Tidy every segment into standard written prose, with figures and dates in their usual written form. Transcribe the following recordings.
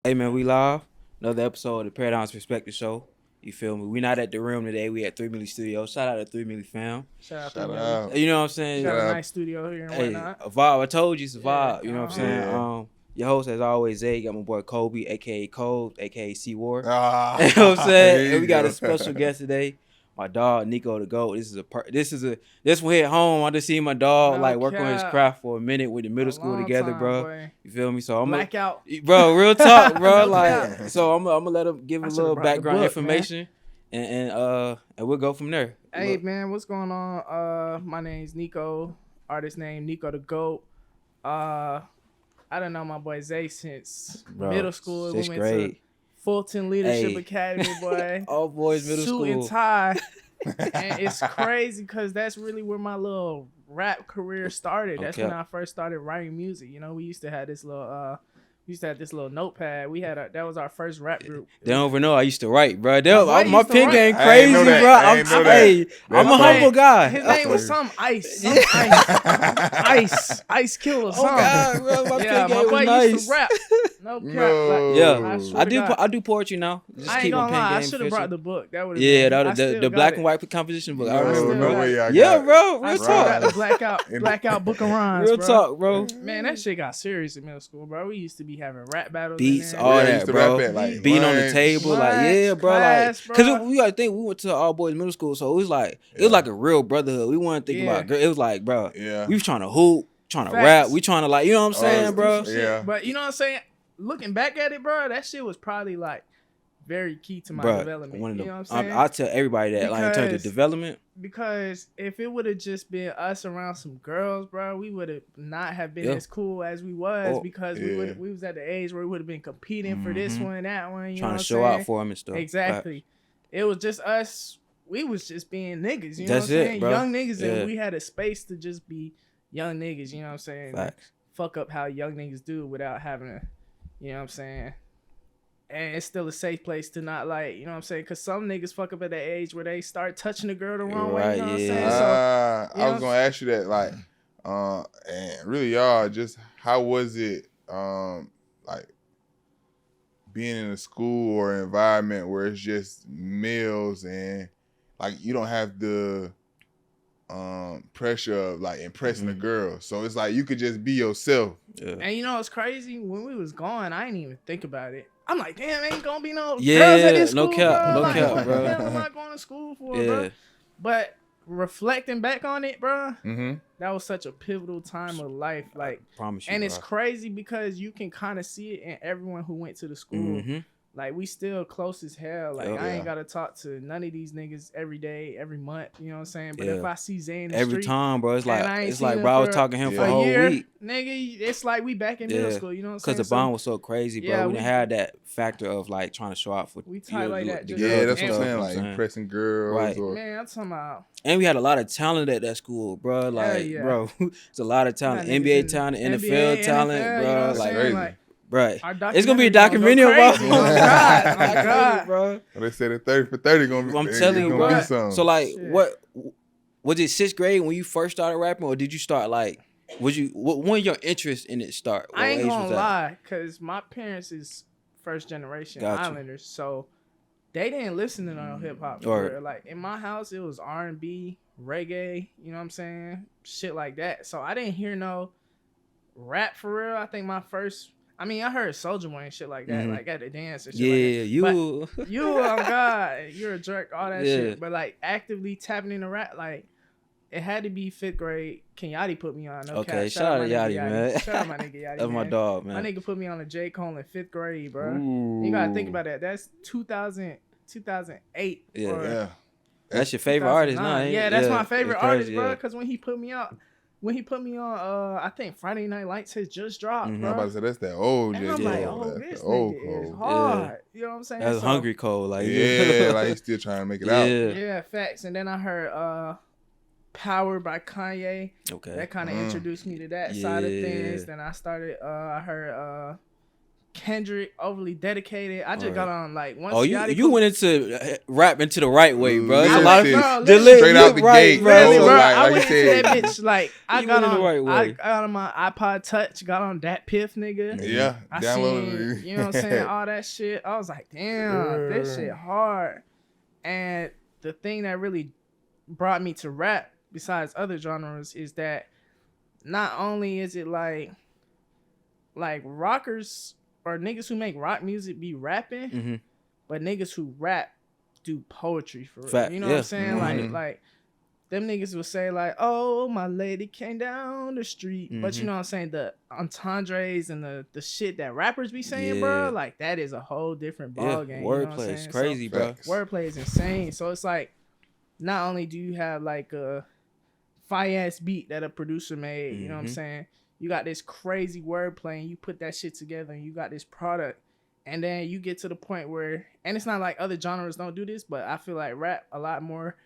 Hey man, we live. Another episode of the Paradigms Perspective Show. You feel me? We not at the room today. We at 3 Milli Studios. Shout out to 3 Milli fam. Shout Shout out. out. You know what I'm saying? Got a nice studio here and Hey, whatnot. a vibe. I told you it's a vibe. Yeah, You know what I'm saying? yeah. Your host as always, Zay. Got my boy Kobe, aka Cole, aka C Ward. Ah, You know what I'm saying? there And we you got go. a special guest today. My dog Nicodagoat. This one hit home. I just seen my dog No work on his cap. craft for a minute with the middle school Long together, time, bro. boy. You feel me? So I'm Blackout. bro, real talk, bro. No cap. So I'm gonna let him give I a should've little brought the background book, information, and we'll go from there. Hey Look, man, what's going on? My name's Nico. Artist name Nicodagoat. I done know my boy Zay since bro, middle school. We sixth went grade. to Fulton Leadership Hey. Academy, boy. All boys middle Suit school. and tie. And it's crazy because that's really where my little rap career started. That's Okay. when I first started writing music. You know, we used to have this little notepad. That was our first rap group. They don't even know I used to write, bro. boy My used to pen write. game I crazy, ain't know that. bro. I ain't know that. I'm That's a humble guy. His name was some Ice. Some Ice Killer. Oh Something. God, bro, my Yeah, pen my game boy was nice. used to rap. No cap. No. Yeah, I swear to God. I do poetry now. Just I ain't keep my gonna pen lie. I game should have official. brought the book. That would. Yeah, the black and white composition book. I No, remember, still bro. no got way I Yeah, got it. bro. I Real still got talk. the blackout book of rhymes. Real bro. talk, bro. Man, that shit got serious in middle school, bro. We used to be having rap battles. Beats, in there. all Yeah, I that, used to bro. rap at, like, Being on the lunch. table, like, Lunch, yeah, bro, class, like, bro. cause we gotta think we went to all boys middle school, so it was like a real brotherhood. We weren't thinking Yeah. about girl. It was like, bro, Yeah. we was trying to hoop, trying to Facts. rap, we trying to you know what I'm saying, Oh, bro. Yeah. But you know what I'm saying? Looking back at it, bro, that shit was probably like very key to my Bro, development. one of You the, know what I'm saying? I tell everybody that, like in terms of Because- development, Because if it would have just been us around some girls, bro, we would have not have been Yeah. as cool as we was Oh, because yeah. we was at the age where we would have been competing for this Mhm. one, that one. You know trying what to I'm show saying? out for him and stuff. Exactly. It was just us. We was just being niggas. You know That's what I'm it, saying? bro. Young niggas, Yeah. and we had a space to just be young niggas. You know what I'm saying? Facts. Fuck up how young niggas do without having to, you know what I'm saying? And it's still a safe place to not you know what I'm saying? Because some niggas fuck up at that age where they start touching the girl the wrong way, you know what I'm Right, saying? yeah. So, I you was know- gonna ask you that, like, and really, y'all, just how was it, like, being in a school or environment where it's just males and like you don't have the pressure of like impressing a Mhm. girl, so it's like you could just be yourself. Yeah. and you know what's crazy? When we was going, I didn't even think about it. I'm like, damn, ain't gonna be no Yeah, girls at this no school, cap, bro. no Like, cap, what bro. the hell am I going to school for, Yeah. bro? But reflecting back on it, bro, Mm-hmm. that was such a pivotal time of life. Like, Promise you, and it's bro. crazy because you can kind of see it in everyone who went to the school. Mhm. Like, we still close as hell. Like, Yup. I Yeah. ain't got to talk to none of these niggas every day, every month. You know what I'm saying? But Yeah. if I see Zay in the Every street, time, bro. It's and I like ain't it's seen like him bro, I was for talking to him for a a whole year, week. nigga, it's like we back in middle Yeah. school. You know what I'm saying? Because the bond was so crazy, bro. Yeah, we we- didn't have that factor of like trying to show out for We tight like that, just- Yeah, Yeah, that's what I'm and- saying. you know Like what I'm impressing girls, Right. or Man, I'm talking about. And we had a lot of talent at that school, bro. Like, yeah. bro, it's a lot of talent. Got niggas NBA in talent, NBA, NFL talent, NFL, bro. you know what I'm Like, saying? crazy. Like, bro. our It's gonna be a documentary documentary about gonna go crazy. Oh, God. Oh, God. bro. they said at 30 for 30 gonna be. I'm they telling you, gonna bro. do something. So like, Shit. what was it? 6th grade when you first started rapping, or did you start like? When your interest in it start? What I ain't age gonna was that? lie, because my parents is first generation Gotcha. Islanders, so they didn't listen to no hip hop. Right. Like, in my house, it was R&B, reggae, you know what I'm saying? Shit like that. So I didn't hear no rap for real. I think my first, I heard Soulja Boy and shit like that, Mhm. like at the dance and shit Yeah, like that. you. But you, oh God, you're a jerk, all that Yeah. shit. But like actively tapping into rap, like it had to be 5th grade. Kenyatta put me on. No Okay, cap. shout out my to nigga Yachty, man. Shout out my nigga Yachty. That's my man. dog, My man. nigga put me on a J. Cole in 5th grade, bro. Ooh. You gotta think about that. That's 2008. Yeah. or Yeah. That's your favorite artist, 2009. nah? ain't Yeah, it? that's my favorite it's crazy, artist, bro. yeah. Because when he put me on, I think Friday Night Lights has just dropped, Mhm. I'm bro. about to say that's that old And J. I'm Cole. like, Yeah. oh, That's this the old nigga is Cole. hard. You know what I'm saying? That's So- hungry Cole, like Yeah, like he's still trying to make it out. yeah. Yeah, facts. And then I heard Power by Kanye. Okay. That kind of introduced me to that side of things. Then I started I heard Kendrick, overly dedicated. I just Right. got on like one. Oh, Scotty you went into rap into the right way, bro. It's a Listen, lot of bro, the straight out the gate, bro. Really, bro. bro. Like I you went into said. that bitch like I You got went in on. the right way. I got on my iPod Touch. Got on that Piff, nigga. Yeah, I downloaded seen, it. you know what I'm saying, all that shit. I was like, damn, this shit hard. And the thing that really brought me to rap, besides other genres, is that not only is it like rockers or niggas who make rock music be rapping, Mm-hmm. but niggas who rap do poetry for real. Fact, You know yeah. what I'm saying? Mhm. Like them niggas will say like, "Oh, my lady came down the street," but you Mhm. know what I'm saying? The entendres and the shit that rappers be saying, Yeah. bro, like that is a whole different Yeah, ball game. You know what I'm wordplay is saying? crazy, bro. Facts. So, wordplay is insane. So it's like, not only do you have like a fire ass beat that a producer made, you know what I'm Mhm. saying? You got this crazy wordplay and you put that shit together and you got this product. And then you get to the point where, and it's not like other genres don't do this, but I feel like rap a lot more,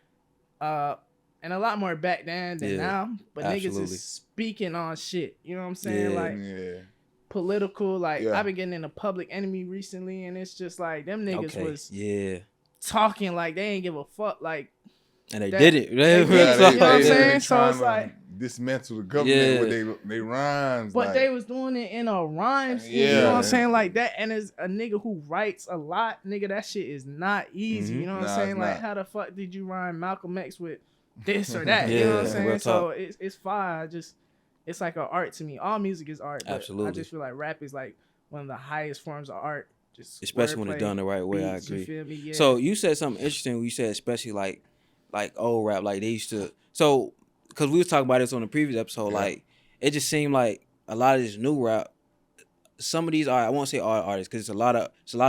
and a lot more back then than Yeah, now. But niggas absolutely. is speaking on shit. You know what I'm saying? Yeah. Like Yeah. political. Like Yeah. I've been getting into Public Enemy recently, and it's just like them niggas Okay. was Yeah. talking like they ain't give a fuck. Like And they that- did it. they did Real it, talk. you know what I'm they saying? really So trying it's to like- dismantle the government Yeah. with they rhymes. but like, they was doing it in a rhyme scheme, you Yeah. know what I'm saying? Like that, and as a nigga who writes a lot, nigga, that shit is not easy. Mhm. You know what Nah, I'm saying? it's Like, not. how the fuck did you rhyme Malcolm X with this or that? You know what I'm Yeah, saying? real So talk. it's fire. It's like an art to me. All music is art, but I Absolutely. just feel like rap is like one of the highest forms of art. Just Especially when it's wordplay, done the right way. I beats, you agree. feel me? Yeah. So you said something interesting. When you said especially like old rap, like they used to. So because we was talking about this on the previous episode, Yeah. like it just seemed like a lot of this new rap. Some of these are, I won't say all artists because it's a lot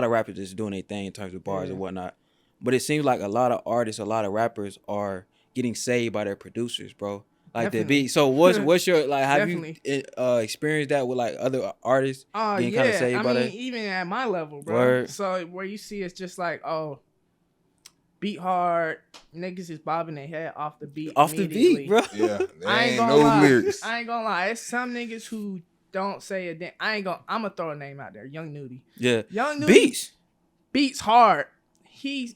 of rappers that's doing their thing in terms of bars Yeah. and whatnot. But it seems like a lot of artists, a lot of rappers are getting saved by their producers, bro. Like the Definitely. beat. So what's your like? Have Definitely. you experienced that with like other artists? Getting Yeah. kinda saved I by mean, that? even at my level, bro. Word. So where you see it's just like, oh, beat hard, niggas is bobbing their head off the beat. Off the immediately. beat, bro. yeah, there I ain't ain't gonna no lie. lyrics. I ain't gonna lie. It's some niggas who don't say a damn. I'm gonna throw a name out there. Young Nudie. Yeah. Young Nudie Beats. beats hard. He's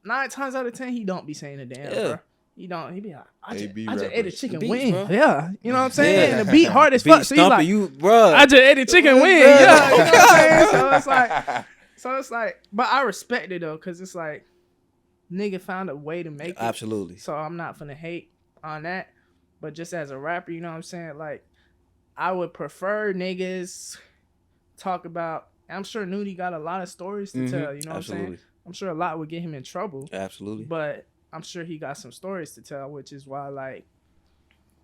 9 times out of 10 he don't be saying a damn, Yeah. bro. He don't. He be like, I AB just ate a rappers. chicken Beats, wing. bro. Yeah, you know what I'm saying. Yeah. And the beat hard as Beat fuck. So he stumping like, you, bro. I just ate a chicken wing. Yeah. Yeah, you know what I'm saying. So it's like, but I respect it though, cause it's like, nigga found a way to make it. Absolutely. So I'm not finna hate on that. But just as a rapper, you know what I'm saying? Like, I would prefer niggas talk about. I'm sure Nudie got a lot of stories to tell. You know what I'm saying? Absolutely. I'm sure a lot would get him in trouble. Absolutely. But I'm sure he got some stories to tell, which is why, like,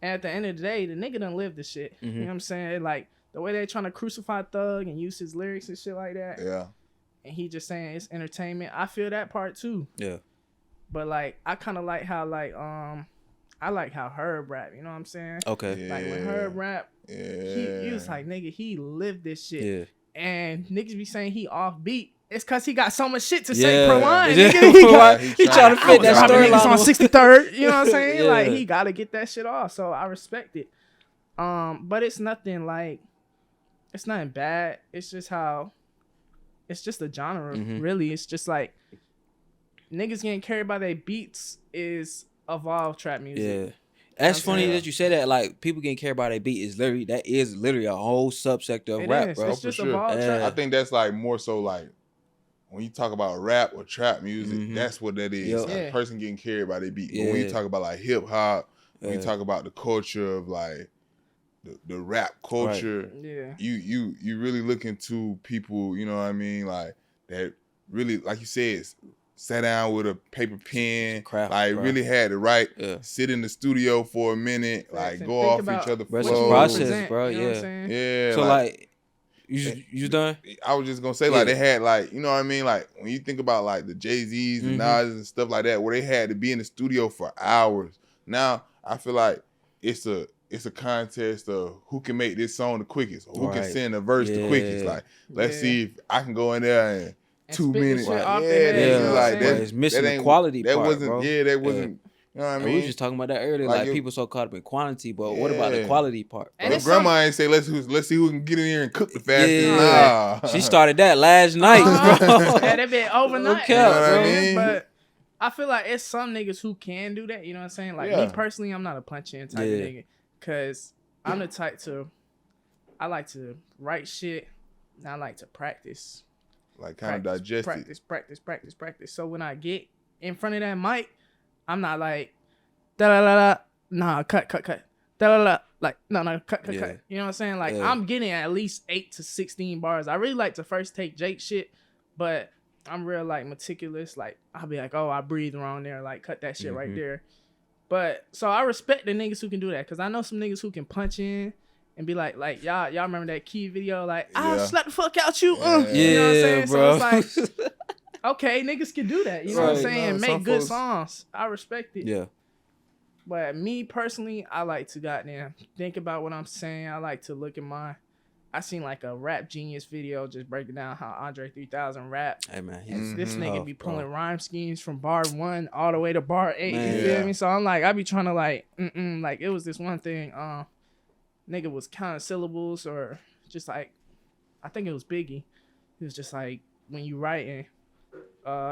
at the end of the day, the nigga done lived the shit. You know what I'm saying? Like, the way they trying to crucify Thug and use his lyrics and shit like that. Yeah, And he just saying it's entertainment. I feel that part too. Yeah. But, like, I kind of like how, like, I like how Herb rap. You know what I'm saying? Okay. Like, when Herb rap, yeah. he was like, nigga, he lived this shit. Yeah. And niggas be saying he off beat. It's cause he got so much shit to Yeah. say per line. Yeah. Nigga. He got, He trying to I fit was that robbing niggas storyline. on 63rd. You know what I'm saying? Yeah. Like, he gotta get that shit off. So I respect it. But it's nothing like, it's nothing bad. It's just how, it's just a genre. Really, it's just like niggas getting carried by their beats is evolved trap music. Yeah. That's I'm funny saying? that you say that. Like people getting cared about their beat is literally a whole subsector of It rap, is. bro. It's for just sure. evolved Yeah. trap. I think that's like more so like when you talk about rap or trap music, Mhm. that's what that is. Yep. Like, Yeah. a person getting carried by their beat. But when Yeah. you talk about like hip hop, when Yeah. you talk about the culture of like the rap culture, Yeah. you really look into people, you know what I mean, like that really, like you said, sat down with a paper pen, Craft, like bro. really had to write, Yeah. sit in the studio for a minute, Facts, like and go think off about each other's Bro, it's what a you flows. process, represent, bro, you know what I'm yeah. saying? Yeah. So like you done? I was just gonna say, like, they had like, you know what I mean? Like when you think about like the Jay-Z's and Nas and stuff like that, where they had to be in the studio for hours. Now I feel like it's a contest of who can make this song the quickest, or who can Right. send a verse the quickest. Yeah. Like, let's Yeah. see if I can go in there and 2 spit the minutes. shit off the yeah, head, that- you know what like I'm that, saying? It's missing that the ain't- quality that part, wasn't, bro. Yeah, that wasn't. You know what I And mean? we was just talking about that earlier. Like Like, it- people so caught up in quantity, but what about the quality part? And Your it's grandma ain't say let's see who can get in here and cook the fastest. Yeah. Nah. She started that last night, bro. Yeah, they been overnight. Okay, You know what bro. I'm saying? But I feel like it's some niggas who can do that. You know what I'm saying? Like me personally, I'm not a punch in type of nigga. Cause I'm the type I like to write shit and I like to practice. Like kind of digest it. Practice. So when I get in front of that mic, I'm not like da da da da. Nah, cut. Da da da. Like no, cut. You know what I'm saying? Like I'm getting at least 8 to 16 bars. I really like to first take Jake shit, but I'm real like meticulous. Like I'll be like, oh, I breathe wrong there. Like cut that shit right there. But so I respect the niggas who can do that because I know some niggas who can punch in and be like y'all remember that Key video? Like I'll slap the fuck out you. You know what I'm saying? Bro. So it's like. Okay, niggas can do that. You know what I'm saying? No, make good folks, songs. I respect it. Yeah. But me personally, I like to goddamn think about what I'm saying. I like to look at I seen like a Rap Genius video just breaking down how Andre 3000 rap. Hey, man. And this nigga be pulling rhyme schemes from bar 1 all the way to bar 8. Man, you feel me? So I'm like, I be trying to like, like it was this one thing. Nigga was counting syllables or just like, I think it was Biggie. He was just like, when you writing,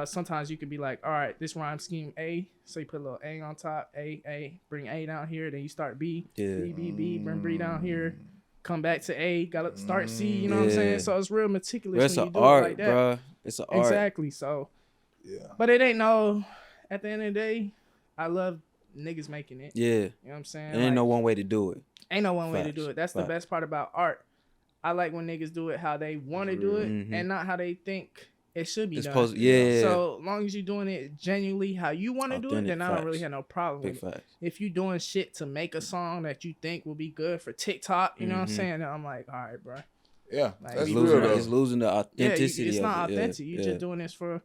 sometimes you could be like, all right, this rhyme scheme A, so you put a little A on top, A, bring A down here, then you start B, B, bring B down here, come back to A, gotta start C, you know what I'm saying? So it's real meticulous when you do it like that. Bro. It's an art. Exactly, so. Yeah. But it ain't at the end of the day, I love niggas making it. Yeah. You know what I'm saying? There ain't no one way to do it. Ain't no one way to do it. That's the best part about art. I like when niggas do it how they want to do it and not how they think it should be done. So long as you're doing it genuinely how you want to do it, then I don't really have no problem with it. If you doing shit to make a song that you think will be good for TikTok, you know what I'm saying? Then I'm like, all right, bro. Yeah, like, that's losing, real, it's losing the authenticity. It's not of it. authentic. You're just doing this for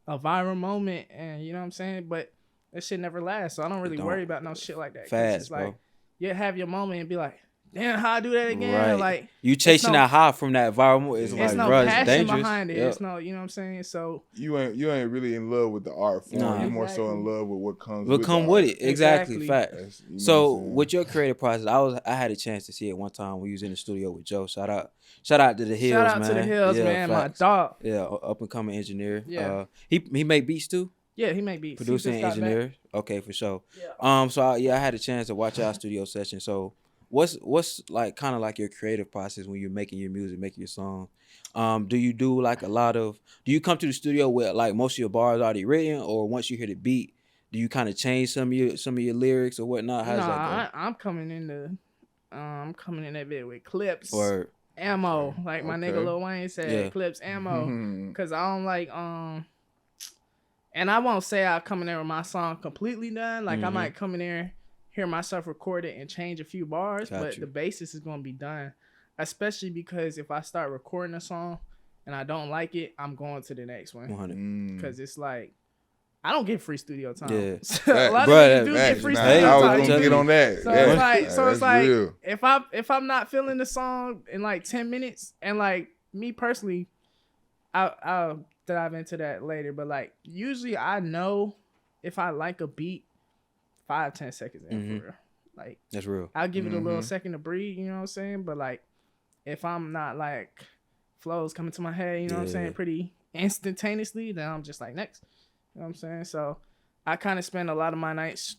a viral moment, and you know what I'm saying? But that shit never lasts, so I don't really worry about no shit like that. Fast, it's like, bro. You have your moment and be like, damn, how I do that again? Right. Like you chasing that high from that viral. It's like, no bro, passion it's dangerous. behind it. It's no, you know what I'm saying? So you ain't really in love with the art form. Nah. You're more so in love with what comes. What come with it? Exactly. Fact. You know so what I'm saying? with your creative process, I had a chance to see it one time when we was in the studio with Joe. Shout out to the Hills, shout out man. to the Hills, man. Facts. My dog. Yeah, up and coming engineer. Yeah. He make beats too. Yeah, he make beats. Producer and engineer. Okay, for sure. Yeah. So I had a chance to watch our studio session. So what's like kind of like your creative process when you're making your music, making your song? Do you do like do you come to the studio with like most of your bars already written, or once you hear the beat, do you kind of change some of your lyrics or whatnot? How's that go? I'm coming in that bit with clips. Or ammo, like my nigga Lil Wayne said, clips, ammo. Mm-hmm. Cause I don't like and I won't say I come in there with my song completely done. Like I might come in there, hear myself record it and change a few bars, but the basis is gonna be done. Especially because if I start recording a song and I don't like it, I'm going to the next one. 100. Because it's like I don't get free studio time. Yeah. A lot of niggas do get free studio time. I was gonna get on that. So it's like if I'm not feeling the song in like 10 minutes, and like me personally, I'll dive into that later. But like usually I know if I like a beat 5-10 seconds in for real. Like that's real. I'll give it a little second to breathe, you know what I'm saying? But like if I'm not like flows coming to my head, you know what I'm saying, pretty instantaneously, then I'm just like next. You know what I'm saying? So I kind of spend a lot of my nights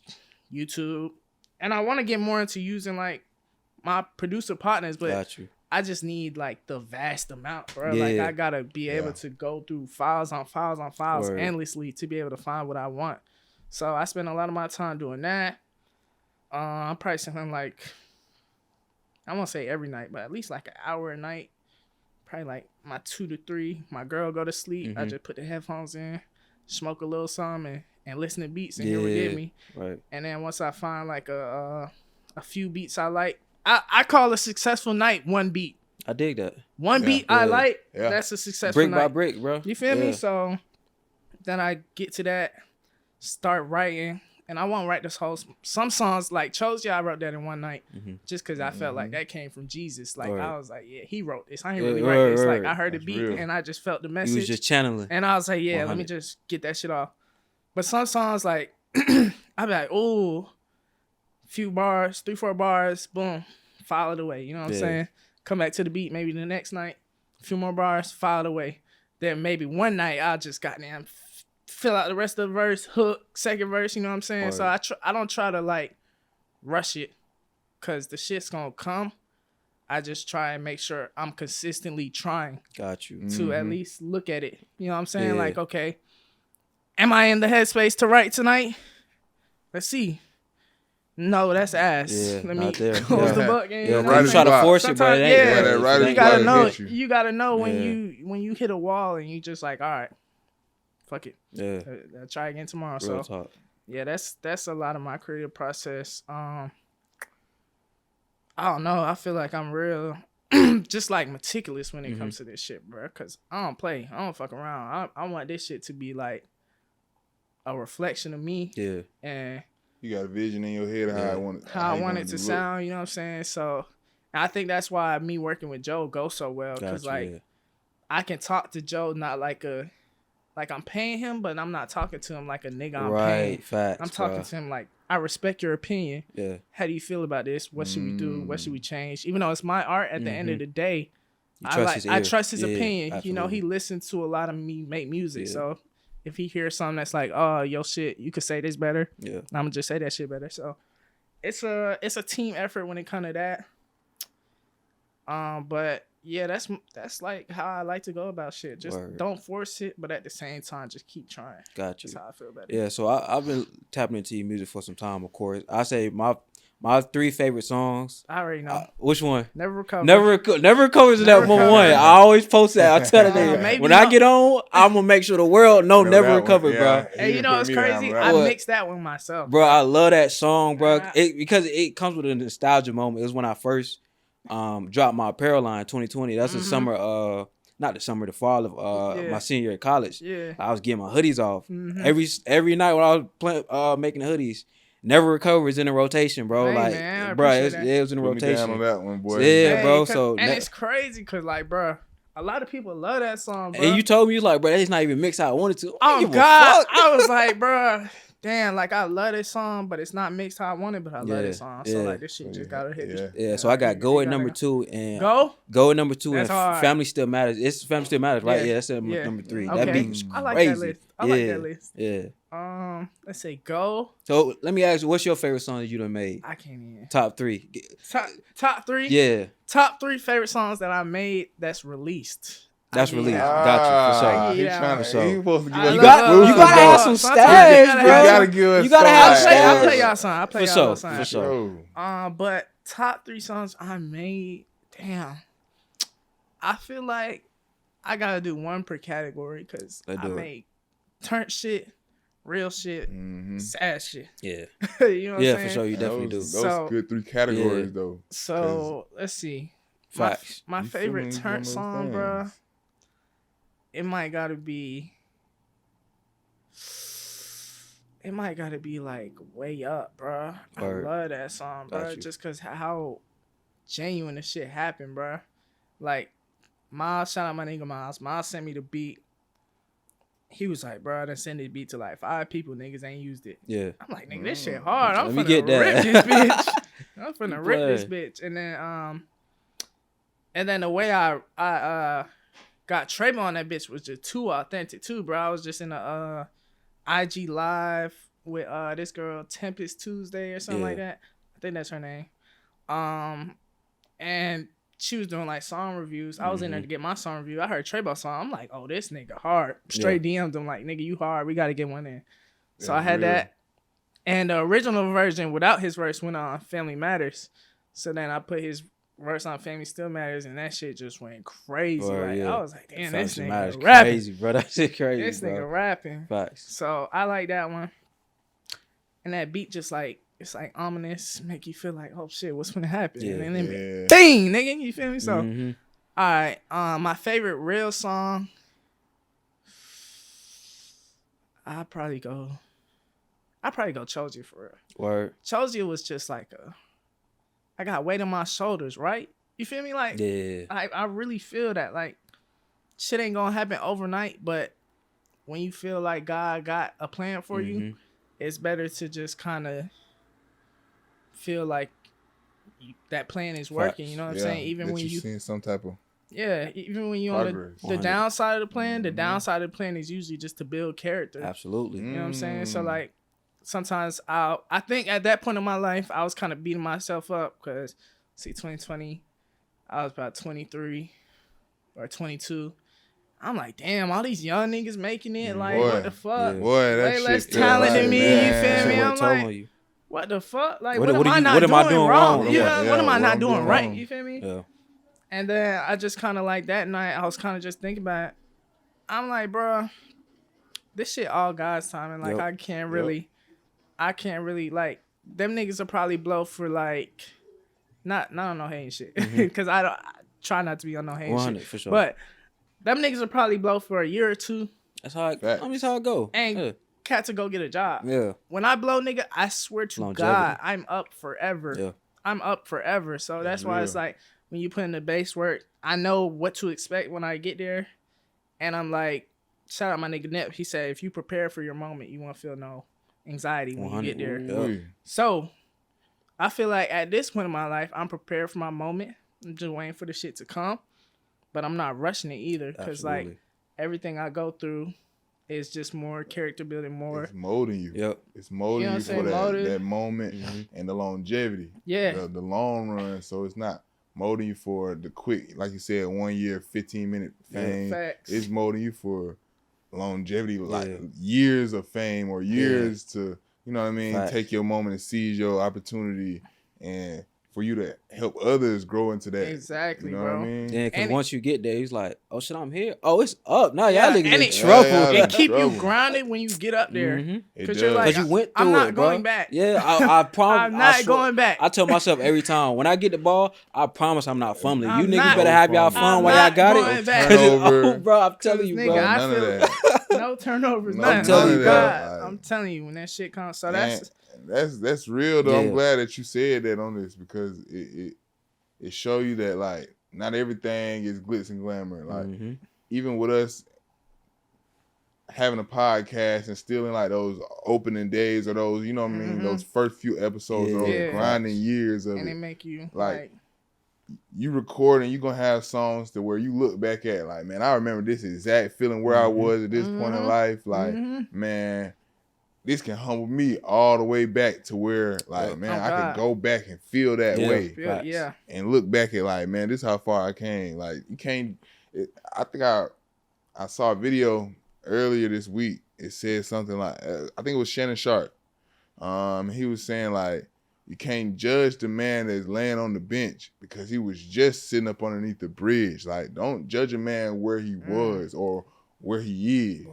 YouTube, and I want to get more into using like my producer partners, but I just need like the vast amount, bro. Like I gotta be able to go through files on files on files endlessly to be able to find what I want. So I spend a lot of my time doing that. I'm probably something like, I won't say every night, but at least like an hour a night. Probably like my 2 to 3. My girl go to sleep. I just put the headphones in, smoke a little something, and listen to beats and hear what get me. Right. And then once I find like a few beats I like, I call a successful night one beat. I dig that. One beat I like, that's a successful brick night. by brick, bro. You feel me? So then I get to that, start writing, and I won't write this whole. Some songs like Chose Ya, I wrote that in one night, just because I felt like that came from Jesus. Like I was like, yeah, he wrote this. I ain't really write this. Like I heard the beat and I just felt the message. You was just channeling, and I was like, yeah, let me just get that shit off. But some songs like I'll be like, ooh, few bars, 3-4 bars, boom, file it away. You know what I'm saying? Come back to the beat maybe the next night, a few more bars, file it away. Then maybe one night I'll just goddamn fill out the rest of the verse, hook, second verse, you know what I'm saying? So I don't try to like rush it because the shit's gonna come. I just try and make sure I'm consistently trying Got you. to at least look at it. You know what I'm saying? Like, okay, am I in the headspace to write tonight? Let's see. No, that's ass. Yeah, Let me not there. close the book. Yeah, right you try to block. force it, but it ain't. Yeah, that writer's you gotta block know. hit you. You gotta know Yeah. when you hit a wall and you just like, all right, fuck it. Yeah. I'll try again tomorrow. Real So talk. yeah, that's a lot of my creative process. I don't know. I feel like I'm real, just like meticulous when it comes to this shit, bro. Cause I don't play. I don't fuck around. I want this shit to be like a reflection of me. Yeah. And You got a vision in your head of how I want it to sound, you know what I'm saying? So I think that's why me working with Joe goes so well. Because I can talk to Joe not like I'm paying him, but I'm not talking to him like a nigga I'm paying. Facts, I'm talking to him like, I respect your opinion. Yeah. How do you feel about this? What should we do? What should we change? Even though it's my art, at the end of the day, I trust his opinion. Absolutely. You know, he listens to a lot of me make music. So if he hears something that's like, oh, yo, shit, you could say this better. Yeah. I'm gonna just say that shit better. So it's a team effort when it comes to that. But yeah, that's like how I like to go about shit. Just don't force it, but at the same time, just keep trying. Got you. That's how I feel about it. Yeah, so I've been tapping into your music for some time, of course. I say my 3 favorite songs. I already know. Which one? Never Recover. Never Recovers is that one. I always post that. I tell them when I get on, I'm gonna make sure the world know Never Recover, bro. Hey, you know what's crazy? I mixed that one myself, bro. I love that song, bro. Because it comes with a nostalgia moment. It was when I first dropped my apparel line 2020. That's the summer not the summer, the fall of my senior year of college. Yeah. I was getting my hoodies off. Every night when I was making the hoodies, Never Recover is in the rotation, bro. Hey, like, man, bro, it was in the Put rotation. me down on that one, boy. Yeah, bro. So and it's crazy because, like, bro, a lot of people love that song, bro. And you told me, you was like, bro, it's not even mixed how I wanted to. Oh, God. I was like, bro, damn, like, I love this song, but it's not mixed how I wanted, but I love this song. So, like, this shit just gotta hit. Yeah, so I got Go at number 2 and Go at number 2 that's and hard. Family Still Matters. It's Family Still Matters, right? Yeah, that's number 3. Okay. That beat's I like crazy. that list. I like that list. Yeah. Let's say Go. So let me ask you, what's your favorite song that you done made? I can't even. Top 3. Top 3? Yeah. Top 3 favorite songs that I made that's released. That's released. Got you. For sure. You supposed to give us You gotta have some stats, bro. You gotta give us. You gotta have stats. I'll play y'all song. I'll play y'all song. For sure. But top 3 songs I made, damn. I feel like I gotta do one per category because I made turnt shit, real shit, sad shit. Yeah. You know what I'm saying? For sure. You definitely do. Those good 3 categories, though. So let's see. Facts. My favorite turnt song, bro. It might gotta be like Way Up, bro. I love that song, bro. Just cause how genuine the shit happened, bro. Like Miles, shout out my nigga Miles. Miles sent me the beat. He was like, bro, I done sent this beat to like 5 people. Niggas ain't used it. Yeah. I'm like, nigga, this shit hard. I'm finna get that. rip this bitch. I'm finna rip this bitch. And then the way I got Trayvon on that bitch was just too authentic too, bro. I was just in a IG live with this girl Tempest Tuesday or something like that. I think that's her name. And she was doing like song reviews. I was in there to get my song review. I heard Trayvon song. I'm like, oh, this nigga hard. Straight DM'd him like, nigga, you hard. We got to get one in. So I had that. And the original version without his verse went on Family Matters. So then I put his verse on Family Still Matters, and that shit just went crazy. I was like, damn, this nigga rapping. Crazy, bro. That shit crazy, this nigga rapping. Facts. So I like that one. And that beat just like, it's like ominous, make you feel like, oh shit, what's gonna happen? Yeah, and then ding, nigga, you feel me? So, all right, my favorite real song, I probably go Chose You for real. Word. Chose You was just like I got weight on my shoulders, right? You feel me? Like, I really feel that. Like, shit ain't gonna happen overnight, but when you feel like God got a plan for you, it's better to just kind of feel like that plan is working. You know what I'm saying? Even that when you seeing some type of even when you on progress. the downside of the plan, the Mhm. downside of the plan is usually just to build character. Absolutely. You know what I'm saying? So Mm. like sometimes I think at that point in my life I was kind of beating myself up because 2020 I was about 23 or 22. I'm like, damn, all these young niggas making it. Like, Boy, what the fuck? yeah. Boy, that Way shit less feel talent like, than me. man. You feel me? Shit I'm would told on like, you. what the fuck? Like, What what am I not what am I doing doing wrong? wrong? You Yeah. know, what am I what not I'm doing doing right? wrong. You feel me? Yeah. And then I just kind of like that night, I was kind of just thinking about it. I'm like, bro, this shit all God's timing. Like, Yep. I can't really like them niggas will probably blow for like not on no hating shit because I try not to be on no hating 100 shit for sure. but them niggas will probably blow for a year or two That's how it, Facts. that's how it go. and Yeah. cat to go get a job. Yeah. When I blow, nigga, I swear to Longevity. God, I'm up forever. Yeah. I'm up forever. So that's why it's real. like when you put in the base work, I know what to expect when I get there. And I'm like, shout out my nigga Nip. He said, if you prepare for your moment, you won't feel no anxiety when you get there. 100. Ooh. So I feel like at this point in my life, I'm prepared for my moment. I'm just waiting for the shit to come. But I'm not rushing it either. Because like Absolutely. everything I go through is just more character building, more. It's molding you. Yep. It's molding You know you what I'm for saying? Molded. that moment and the longevity. Yeah. The long run. So it's not molding you for the quick, like you said, 1 year, 15-minute fame. Facts. It's molding you for longevity, like Yeah. years of fame or years to, you know what I mean, Facts. take your moment and seize your opportunity and for you to help others grow into that. Exactly, You know bro. what I mean? Yeah, because And once you get there, he's like, oh shit, I'm here. Oh, it's up. Now Yeah, y'all niggas and in it- trouble. Yeah, It keep you trouble. grounded when you get up there. Mhm. It Because does. you're like, Because you went I'm through not it, bro. going back. Yeah, I promise. I'm not going back. I tell myself every time when I get the ball, I promise I'm not fumbling. You I'm niggas not- better have y'all fun I'm while y'all not got going it. back. 'Cause it's Turnover. over, bro. I'm telling you, Nigga, bro. I none of feel that. no turnovers, No, nothing. I'm telling you, Oh, bro. God, Like- I'm telling you when that shit comes. So And that's that's real though. Yeah. I'm glad that you said that on this because it show you that like not everything is glitz and glamour. Like Mhm. even with us having a podcast and still in like those opening days or those, you know what I mean, Mhm. those first few episodes of those Yeah. grinding years of and it it. make you Like, like You record and you gonna have songs to where you look back at like, man, I remember this exact feeling where I was at this point in Mhm. life. Like, mhm. man, this can humble me all the way back to where, like, Yeah. man, Oh, I God. can go back and feel that Yeah. way Feel- Facts. yeah. and look back at, like, man, this is how far I came. Like, you can't. I think I saw a video earlier this week. It said something like, I think it was Shannon Sharp. He was saying like, you can't judge the man that's laying on the bench because he was just sitting up underneath the bridge. Like, don't judge a man where he was or where he is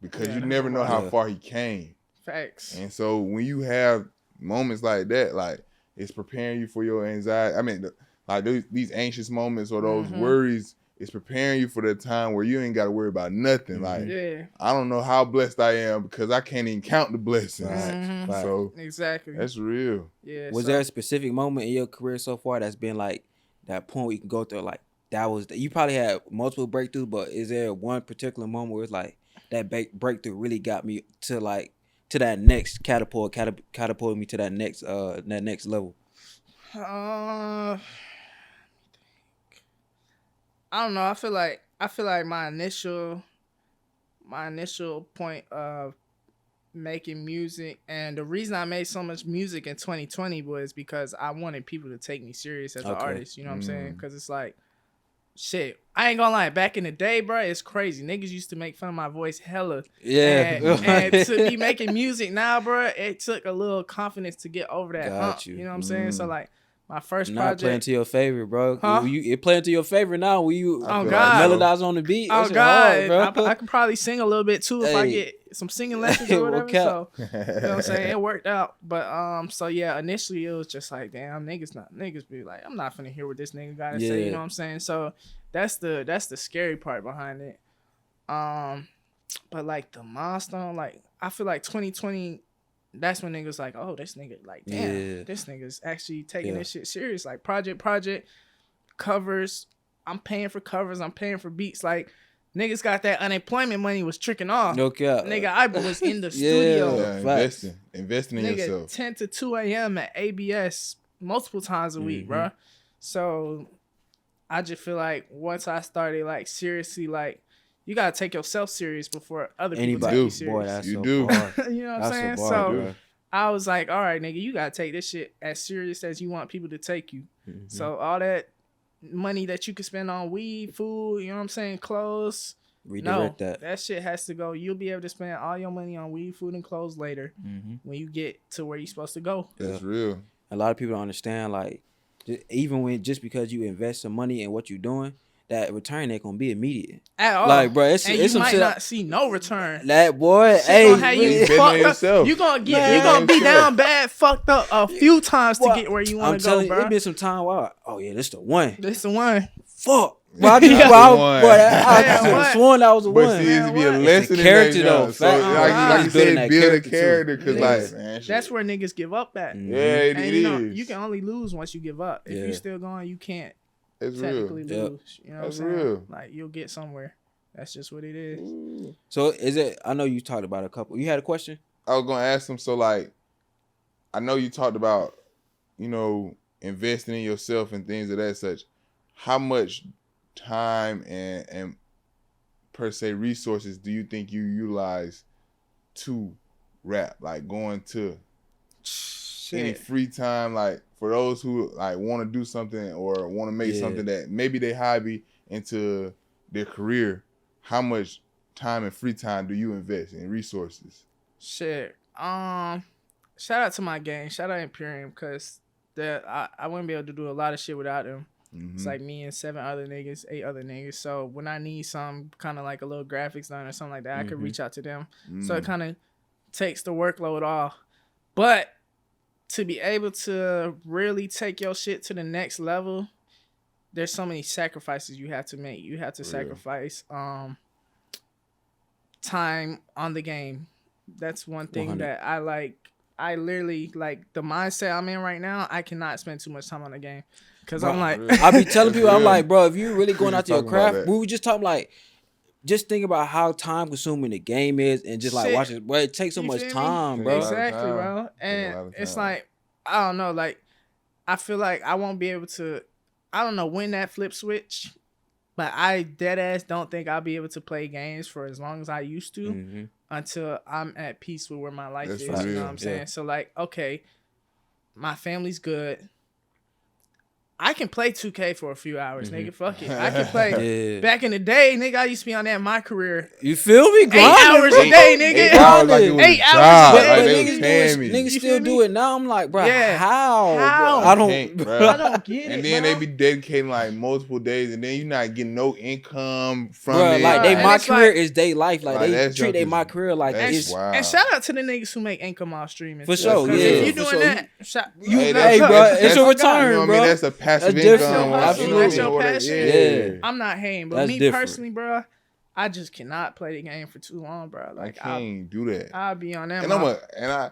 because Yeah, you that's never know how right. far he came. Facts. And so when you have moments like that, like it's preparing you for your anxiety. I mean, like these anxious moments or those Mhm. worries, it's preparing you for that time where you ain't got to worry about nothing. Like, Yeah. I don't know how blessed I am because I can't even count the blessings. Mhm. Facts. So Exactly. that's real. Yeah. Was so- there a specific moment in your career so far that's been like that point where you can go through like that was you probably had multiple breakthroughs, but is there one particular moment where it's like that breakthrough really got me to like to that next catapult me to that next level? I don't know. I feel like my initial point of making music, and the reason I made so much music in 2020 was because I wanted people to take me serious as an Okay. artist. You know what I'm saying? Mm. Because it's like, shit. I ain't gonna lie. Back in the day, bro, it's crazy. Niggas used to make fun of my voice hella. Yeah. And to be making music now, bro, it took a little confidence to get over that Got hump. you. You know what I'm saying? So like my first Not playing project. to your favorite, bro. Huh? It playing to your favorite now. When you I feel God. like so. melodize on the beat. Oh That shit God, hard, bro. I could probably sing a little bit too if I Hey. get some singing lessons or Hey, whatever. what cap? So you know what I'm saying? It worked out. But so yeah, initially it was just like, damn, niggas be like, I'm not finna hear what this nigga gotta say, you Yeah. know what I'm saying? So that's the scary part behind it. But like the milestone, like I feel like 2020, that's when niggas like, oh, this nigga, like, damn, Yeah. this nigga's actually taking Yeah. this shit serious. Like project, covers. I'm paying for covers. I'm paying for beats. Like Niggas got that unemployment money was tricking off. No cap. Nigga, I was in the studio. Yeah, investing in Nigga, yourself. 10 to 2 a.m. at ABS multiple times a week, bro. So I just feel like once I started like seriously, like you gotta take yourself serious before other people take you serious. Boy, that's You so do. hard. You know what I'm saying? So I was like, all right, nigga, you gotta take this shit as serious as you want people to take you. So all that money that you can spend on weed, food, you know what I'm saying, clothes. Redirect that shit has to go. You'll be able to spend all your money on weed, food, and clothes later when you get to where you're supposed to go. That's real. A lot of people don't understand, like, even when just because you invest some money in what you're doing, that return ain't gonna be immediate At all. Like, bro, it's you some might shit not see no return. That boy, shit hey, gonna have you fucked up. You gonna be down bad, fucked up a few times to get where you want to go, bro. It been some time while, oh yeah, this the one. This the one. Fuck. Bro, I sworn that was the one. But see, it be a lesson in character that though. So, like you said, build a character because, like, man, that's where niggas give up at. Yeah, it is. You can only lose once you give up. If you still going, you can't. It's technically real. lose. You know what I'm saying? Real. Like you'll get somewhere. That's just what it is. Ooh. So is it? I know you talked about a couple. You had a question? I was gonna ask him. So like, I know you talked about, investing in yourself and things of that such. How much time and per se resources do you think you utilize to rap? Like going to any free time, like for those who like want to do something or want to make something that maybe they hobby into their career, how much time and free time do you invest in resources? Shit. Shout out to my gang. Shout out Imperium, because I wouldn't be able to do a lot of shit without them. It's like me and 8 other niggas. So when I need some kind of like a little graphics done or something like that, I could reach out to them. So it kind of takes the workload off. But to be able to really take your shit to the next level, there's so many sacrifices you have to make. You have to sacrifice time on the game. That's one thing 100. that I like. I literally, like, the mindset I'm in right now, I cannot spend too much time on the game. Because I'm like... I be telling people, I'm like, bro, if you really going out to your craft, we were just talking like, just think about how time consuming the game is and just like watch it. Bro, it takes so much time, bro. Exactly, bro. And it's like, I don't know, like, I feel like I won't be able to, I don't know when that flip switch, but I dead ass don't think I'll be able to play games for as long as I used to until I'm at peace with where my life is. You know what I'm saying? So like, okay, my family's good. I can play 2K for a few hours, nigga. Fuck it. I can play. Back in the day, nigga, I used to be on that my career. You feel me? 8 hours a day, nigga. 8 hours like it was 8 hours a day. Niggas still do it now. I'm like, bro, how? How? I don't get it. And then they be dedicating like multiple days, and then you're not getting no income from it. Like my career is their life. Like they treat they my career like it's. And shout out to the niggas who make income off streaming. For sure, yeah. If you doing that, hey, bro, it's a return, bro. That's a passive income. Absolutely. That's your passion. Yeah. I'm not hating, but me personally, bro, I just cannot play the game for too long, bro. Like I can't do that. I'll be on that. And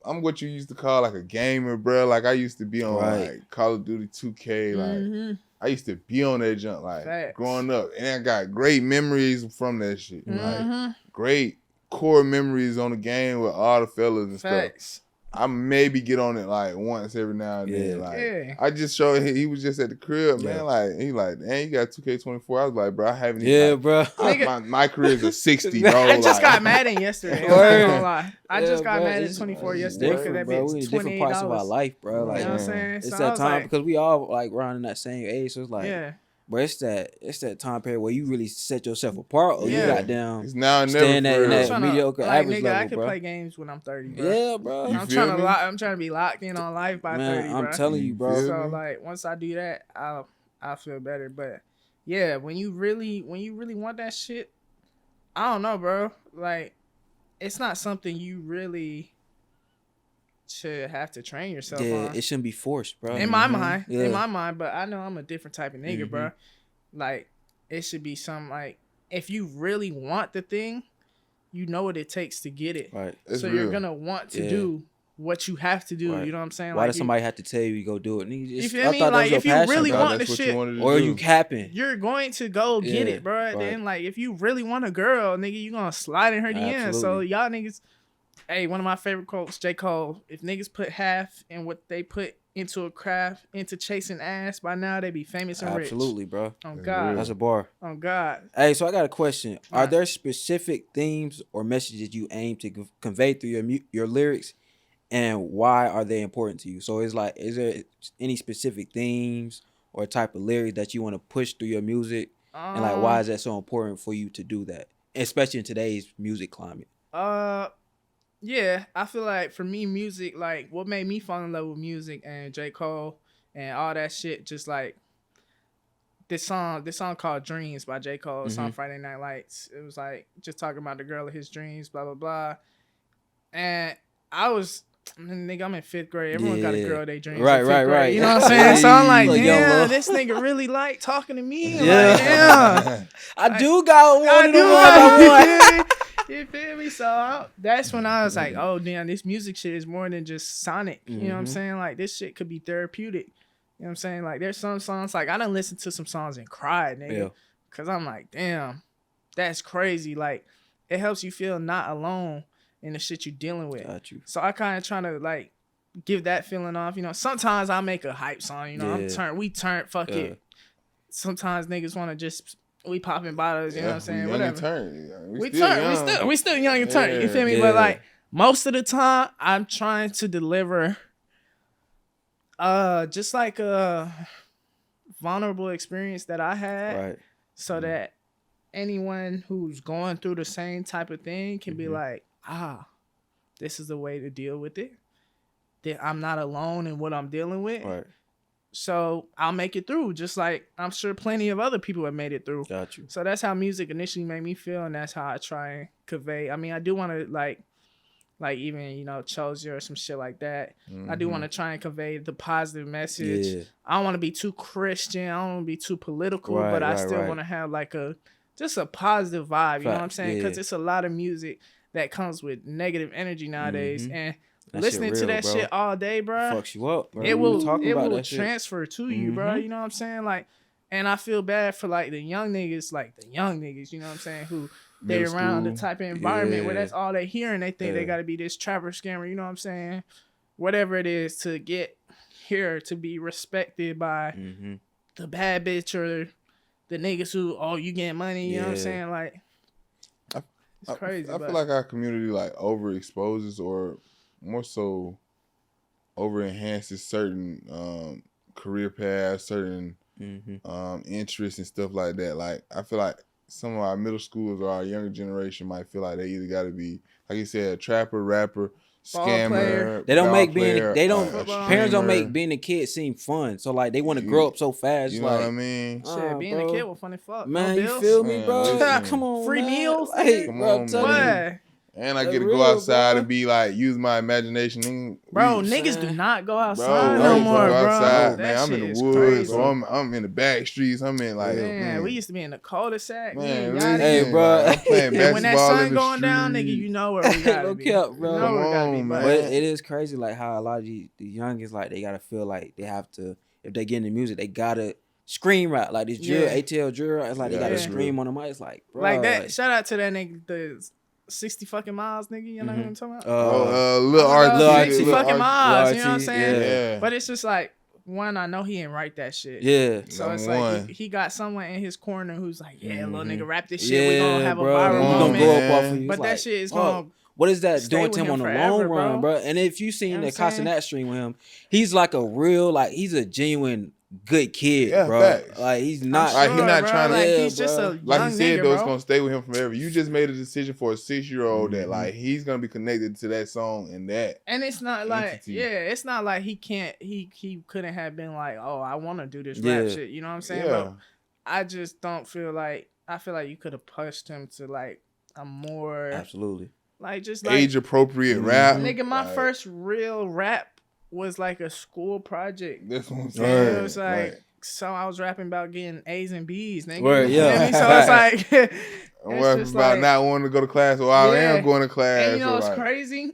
I'm what you used to call like a gamer, bro. Like I used to be on like Call of Duty 2K. Like I used to be on that junk like growing up, and I got great memories from that shit. Like great core memories on the game with all the fellas and stuff. I maybe get on it like once every now and then. Like I just showed he was just at the crib, man. Like he like, man, you got 2K24. I was like, bro, I haven't even bro. My career's a 60, bro. I just got Madden yesterday. I'm not gonna lie. I just got Madden 24 yesterday because that bit's $28. Different parts of our life, bro. Like, you know what I'm saying? It's so that time because we all like around in that same age. So it's like, but it's that time period where you really set yourself apart, or you got down. It's now and never. In that mediocre average level, I can play games when I'm 30, bro. Yeah, bro. I'm trying to be locked in on life by 30, bro. I'm telling you, bro. So like once I do that, I'll feel better. But yeah, when you really want that shit, I don't know, bro. Like it's not something you really should have to train yourself on. It shouldn't be forced, bro. In my mind, but I know I'm a different type of nigga, bro. Like it should be something like if you really want the thing, you know what it takes to get it. Right. So you're gonna want to do what you have to do. Right. You know what I'm saying? Why like does somebody have to tell you go do it? Nigga, you feel I me? thought that Like was if your you passion, really bro. want the That's what shit, you wanted to Or do. you capping. you're going to go get Yeah, it, bro. right. Then like if you really want a girl, nigga, you gonna slide in her DM. So Absolutely. y'all niggas, hey, one of my favorite quotes, J. Cole. If niggas put half in what they put into a craft, into chasing ass, by now they be famous and rich. Absolutely, bro. On That's God. real. That's a bar. On God. Hey, so I got a question. Are Right. there specific themes or messages you aim to convey through your lyrics, and why are they important to you? So it's like, is there any specific themes or type of lyrics that you want to push through your music, and like why is that so important for you to do that, especially in today's music climate? Yeah, I feel like for me, music, like what made me fall in love with music and J. Cole and all that shit, just like this song called Dreams by J. Cole. It's on Friday Night Lights. It was like just talking about the girl of his dreams, blah blah blah. And nigga, I'm in 5th grade. Everyone got a girl they dreams. Right, in 5th right, grade. right. You know what I'm saying? So I'm like, Like, young damn, love. this nigga really like talking to me. Yeah. Like, damn. I do got one. I of do them got one. you feel me? So that's when I was like, oh damn, this music shit is more than just sonic. You know what I'm saying? Like this shit could be therapeutic. You know what I'm saying? Like there's some songs, like I done listened to some songs and cried, nigga. Yeah. Cause I'm like, damn, that's crazy. Like it helps you feel not alone in the shit you're dealing with. Got you. So I kind of trying to like give that feeling off. You know, sometimes I make a hype song. You know, Yeah. we turn, fuck it. Sometimes niggas want to just we popping bottles. You know what I'm saying? Whatever. We still young and turn. You feel me? Yeah. But like most of the time, I'm trying to deliver, just like a vulnerable experience that I had, Right. so that anyone who's going through the same type of thing can Mm-hmm. be like, this is the way to deal with it. That I'm not alone in what I'm dealing with. Right. So I'll make it through, just like I'm sure plenty of other people have made it through. Got you. So that's how music initially made me feel, and that's how I try and convey. I mean, I do want to like even, you know, Chosia or some shit like that. I do want to try and convey the positive message. Yeah. I don't want to be too Christian. I don't want to be too political, Right, but I right, still right. want to have like just a positive vibe. You know what I'm Fact, saying? Because yeah. it's a lot of music that comes with negative energy nowadays, and That listening shit to real, that bro. shit all day, bro. Fucks you up, bro. It We will talking about that shit. transfer to you, bro. You know what I'm saying? Like, and I feel bad for like the young niggas, you know what I'm saying, who they Middle around the school. type of environment where Yeah. that's all they hear, and they think they Yeah. gotta be this trapper scammer, you know what I'm saying? Whatever it is to get here to be respected by the bad bitch or the niggas who, you getting money, you know what I'm Yeah. saying? Like, it's crazy. I but feel like our community like overexposes or more so over enhances certain career paths, certain interests and stuff like that. Like I feel like some of our middle schoolers or our younger generation might feel like they either got to be, like you said, a trapper, rapper, Ball scammer. player. They don't ball make player, parents don't make streamer. being a kid seem fun. So like they want to grow up so fast. You know like, what I mean? shit, being bro. a kid was funny fuck. Man, no you bills. feel me, Man, bro? listen. Come on, Free man. meals, Like, nigga? Come bro, I'm on, telling you. Boy. And I That's get to real, go outside bro. and be like, use my imagination. Bro, We- niggas do not go outside Bro, no right, more, go bro. outside, That man. I'm shit in the is woods, crazy. so I'm in the back streets. I'm in like, Man, we used to be in the cul-de-sac. man, We in Hey, listen, bro. like, I'm playing and when that basketball sun in the going down, nigga, street. you know where we gotta No be. cap, bro. You know where we gotta be, Come but on, But man. it is crazy, like how a lot of the youngest, like they gotta feel like they have to, if they get into music, they gotta scream rap. Like this drill, Yeah. ATL drill, it's like they gotta Yeah. scream on the mic. It's like, bro, like that. Shout out to that nigga, the 60 fucking miles, nigga. You know what I'm talking about? Lil Lil RT, 60 Lil fucking RT. miles. You know what I'm RT, saying? Yeah. But it's just like, one, I know he ain't write that shit. Yeah. So it's Number like one. he got someone in his corner who's like, yeah, little nigga, rap this shit. We gonna have a bro. viral Come We on, gonna moment. blow man. up off of you. But It's that like, shit is fuck. gonna What is that stay doing with to him him on the forever, long run, bro. bro? And if you seen You know the what I'm saying? Castanet stream with him, he's like a real, like he's a genuine good kid, Yeah, bro. facts. Like he's not, Like, he not bro, trying to- like Yeah, he's just bro. a Like young he said, nigga, though, it's bro. gonna stay with him forever. You just made a decision for a 6-year-old that like he's gonna be connected to that song and that. And it's not like, entity. it's not like he can't, he couldn't have been like, oh, I want to do this Yeah. rap shit. You know what I'm saying? Yeah. But I just don't feel like, I feel like you could have pushed him to like a more, absolutely. like just like, Age appropriate rap. nigga, my Like, first real rap was like a school project. This one's And Word. it was like, Right. so I was rapping about getting A's and B's, nigga. Word, You feel yeah. me? So it's like, I'm it's rapping just about like- not wanting to go to class, or I Yeah. am going to class. and you know or what's like, crazy?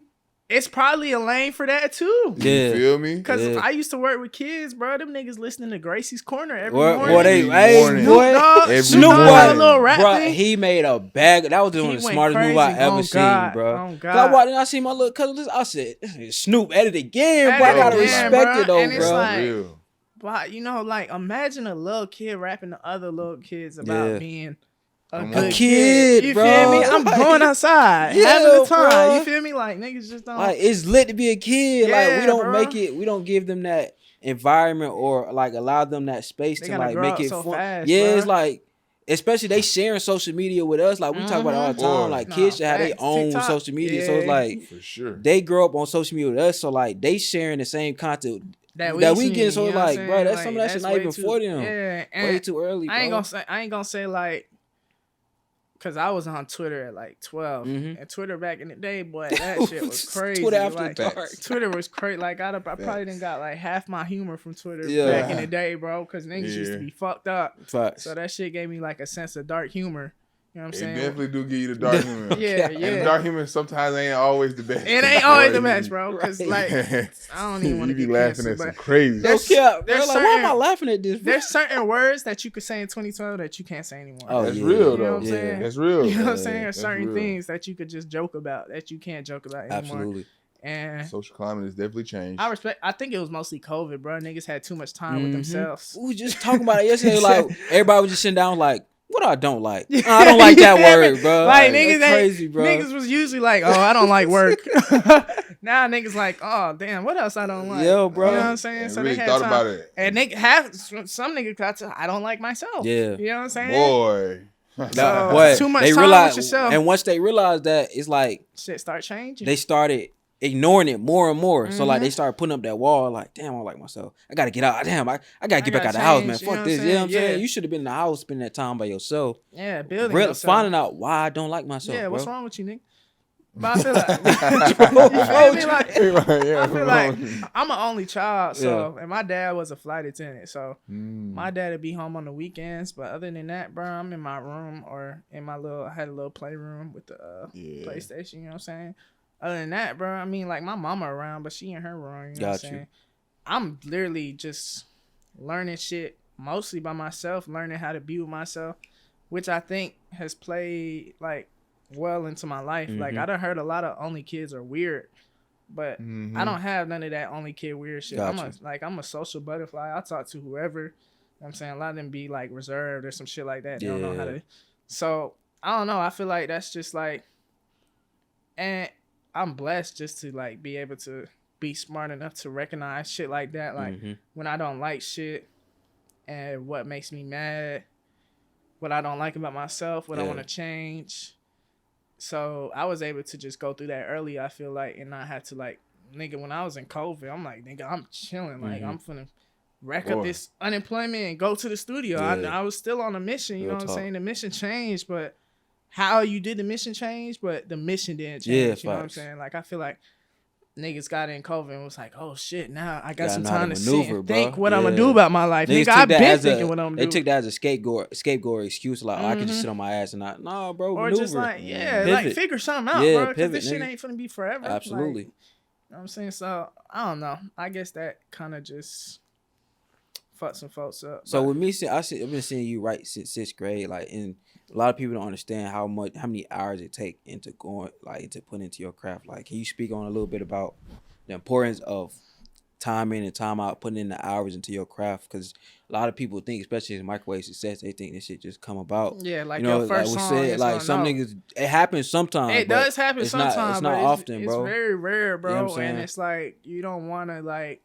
it's probably a lane for that too. You Yeah. feel me? Cause I used to work with kids, bro. Them niggas listening to Gracie's Corner every Boy, morning. hey, morning. boy, Every Snoop morning. Boy, had a little rap bro, thing. he made a bag. That was one of He the went smartest moves I crazy. ever Oh, seen, God. bro. Oh, 'Cause God. I walked in, I see my little cousin. I said, Snoop at it again, bro. I At it gotta again, respect bro. it though, And it's bro. like- real. But you know, like imagine a little kid rapping to other little kids about Yeah. being a Come good on. kid. You bro. feel me? I'm going outside, Yeah, having a time. bro. You feel me? Like niggas just don't. Like it's lit to be a kid. Like we Yeah, don't bro. make it. We don't give them that environment or like allow them that space They to gotta like grow make up it so fun. fast, Yeah, bro. it's like. Especially they sharing social media with us. Like we talk about it all the time. Boy. Like Nah, kids should have their facts. own TikTok. social media. So it's Yeah. like For sure. they grow up on social media with us. So like they sharing the same content that we seen, get. So you it's know what I'm like, bro, saying? that's some of that shit not way even too- for them. Yeah, and Way too early, bro. I ain't gonna say like, cause I was on Twitter at like 12, Mhm. and Twitter back in the day, boy, that shit was crazy. Twitter after like, dark. Twitter was crazy. Like I probably done got like half my humor from Twitter Yeah. back in the day, bro. Cause niggas used to Yeah. be fucked up. Facts. So that shit gave me like a sense of dark humor. You know what I'm It saying? definitely do give you the dark humor. Yeah, And the yeah. dark humor sometimes ain't always the best. It ain't always the Boy, best, bro. Cause Right. like I don't even want to you be get laughing canceled, at some but crazy. No There's- cap. there's They're like, why am I certain- laughing at this? bro? there's certain words that you could say in 2012 that you can't say anymore. Oh, That's yeah. real You know though. what I'm saying? That's real. You know what I'm Yeah, saying? There's that's certain real. things that you could just joke about that you can't joke about anymore. Absolutely. And Social climate has definitely changed. I think it was mostly COVID, bro. Niggas had too much time with Mhm. themselves. We was just talking about it yesterday. Like everybody was just sitting down, like, what I don't like. I don't like that Yeah, word, bro. Like That's niggas, crazy, bro. Niggas was usually like, "Oh, I don't like work." Now niggas like, "Oh, damn, what else I don't like?" Yo, bro. You know what I'm saying? And So really they had thought time. about it. And they have some niggas got to. I don't like myself. Yeah. You know what I'm saying? Boy. So, But too much they time realized, with yourself. and once they realized that, it's like Shit start changing. they started ignoring it more and more. So like Mhm. they started putting up that wall. Like, damn, I don't like myself. I gotta get out. Damn, I gotta get back gotta out the house, man. change, you know Fuck what this. I'm You know what I'm saying? saying? Yeah. You should have been in the house, spending that time by yourself. Yeah, building Really yourself. finding out why I don't like myself. Yeah, bro. what's wrong with you, nigga? But I feel like, you feel me? Like, Yeah, I feel like I'm an only child, so Yeah. and my dad was a flight attendant, so Mm. my dad would be home on the weekends. But other than that, bro, I'm in my room or in my little. I had a little playroom with the Yeah. PlayStation. You know what I'm saying? Other than that, bro, I mean, like my mama around, but she in her room. You know what I'm Got you. saying? I'm literally just learning shit mostly by myself, learning how to be with myself, which I think has played like well into my life. Like Mhm. I done heard a lot of only kids are weird, but Mhm. I don't have none of that only kid weird shit. Gotcha. I'm a social butterfly. I talk to whoever. You know what I'm saying, a lot of them be like reserved or some shit like that. They don't know how Yeah. to. So I don't know. I feel like that's just like, and I'm blessed just to like be able to be smart enough to recognize shit like that. Like Mhm. when I don't like shit and what makes me mad, what I don't like about myself, what I Yeah. want to change. So I was able to just go through that early, I feel like, and not have to like, nigga, when I was in COVID, I'm like, nigga, I'm chilling. Like, Mhm. I'm finna rack Boy. up this unemployment and go to the studio. Yeah. I was still on a mission, you Real know what I'm talk. saying? The mission changed, but how you did the mission changed, but the mission didn't change. Yeah, you know what I'm facts. saying? Like, I feel like niggas got in COVID and was like, oh shit, now I got Gotta some know how to time to sit maneuver, and think bro. what I'm gonna Yeah. do about my life. Niggas Nigga, took I've that been as thinking a, what I'm They doing. took that as a scapegoat excuse. Like, oh, I can just sit on my ass and not. Nah, bro. Or maneuver. just like, yeah, Pivot. like figure something out, Yeah, bro. Because pivot, this shit nigga. ain't finna be forever. Like, Absolutely. you know what I'm saying? So I don't know. I guess that kind of just fucked some folks up. So but- with me, I've been seeing you write since 6th grade. Like, and a lot of people don't understand how many hours it take into put into your craft. Like, can you speak on a little bit about the importance of time in and time out, putting in the hours into your craft? Because a lot of people think, especially in microwave success, they think this shit just come about. yeah, like You know, your first like we song. said, is like gonna some know. niggas, it happens sometimes. It but does happen it's not- sometimes. it's not but often, bro. It's very rare, bro. You know what I'm saying? And it's like you don't want to like.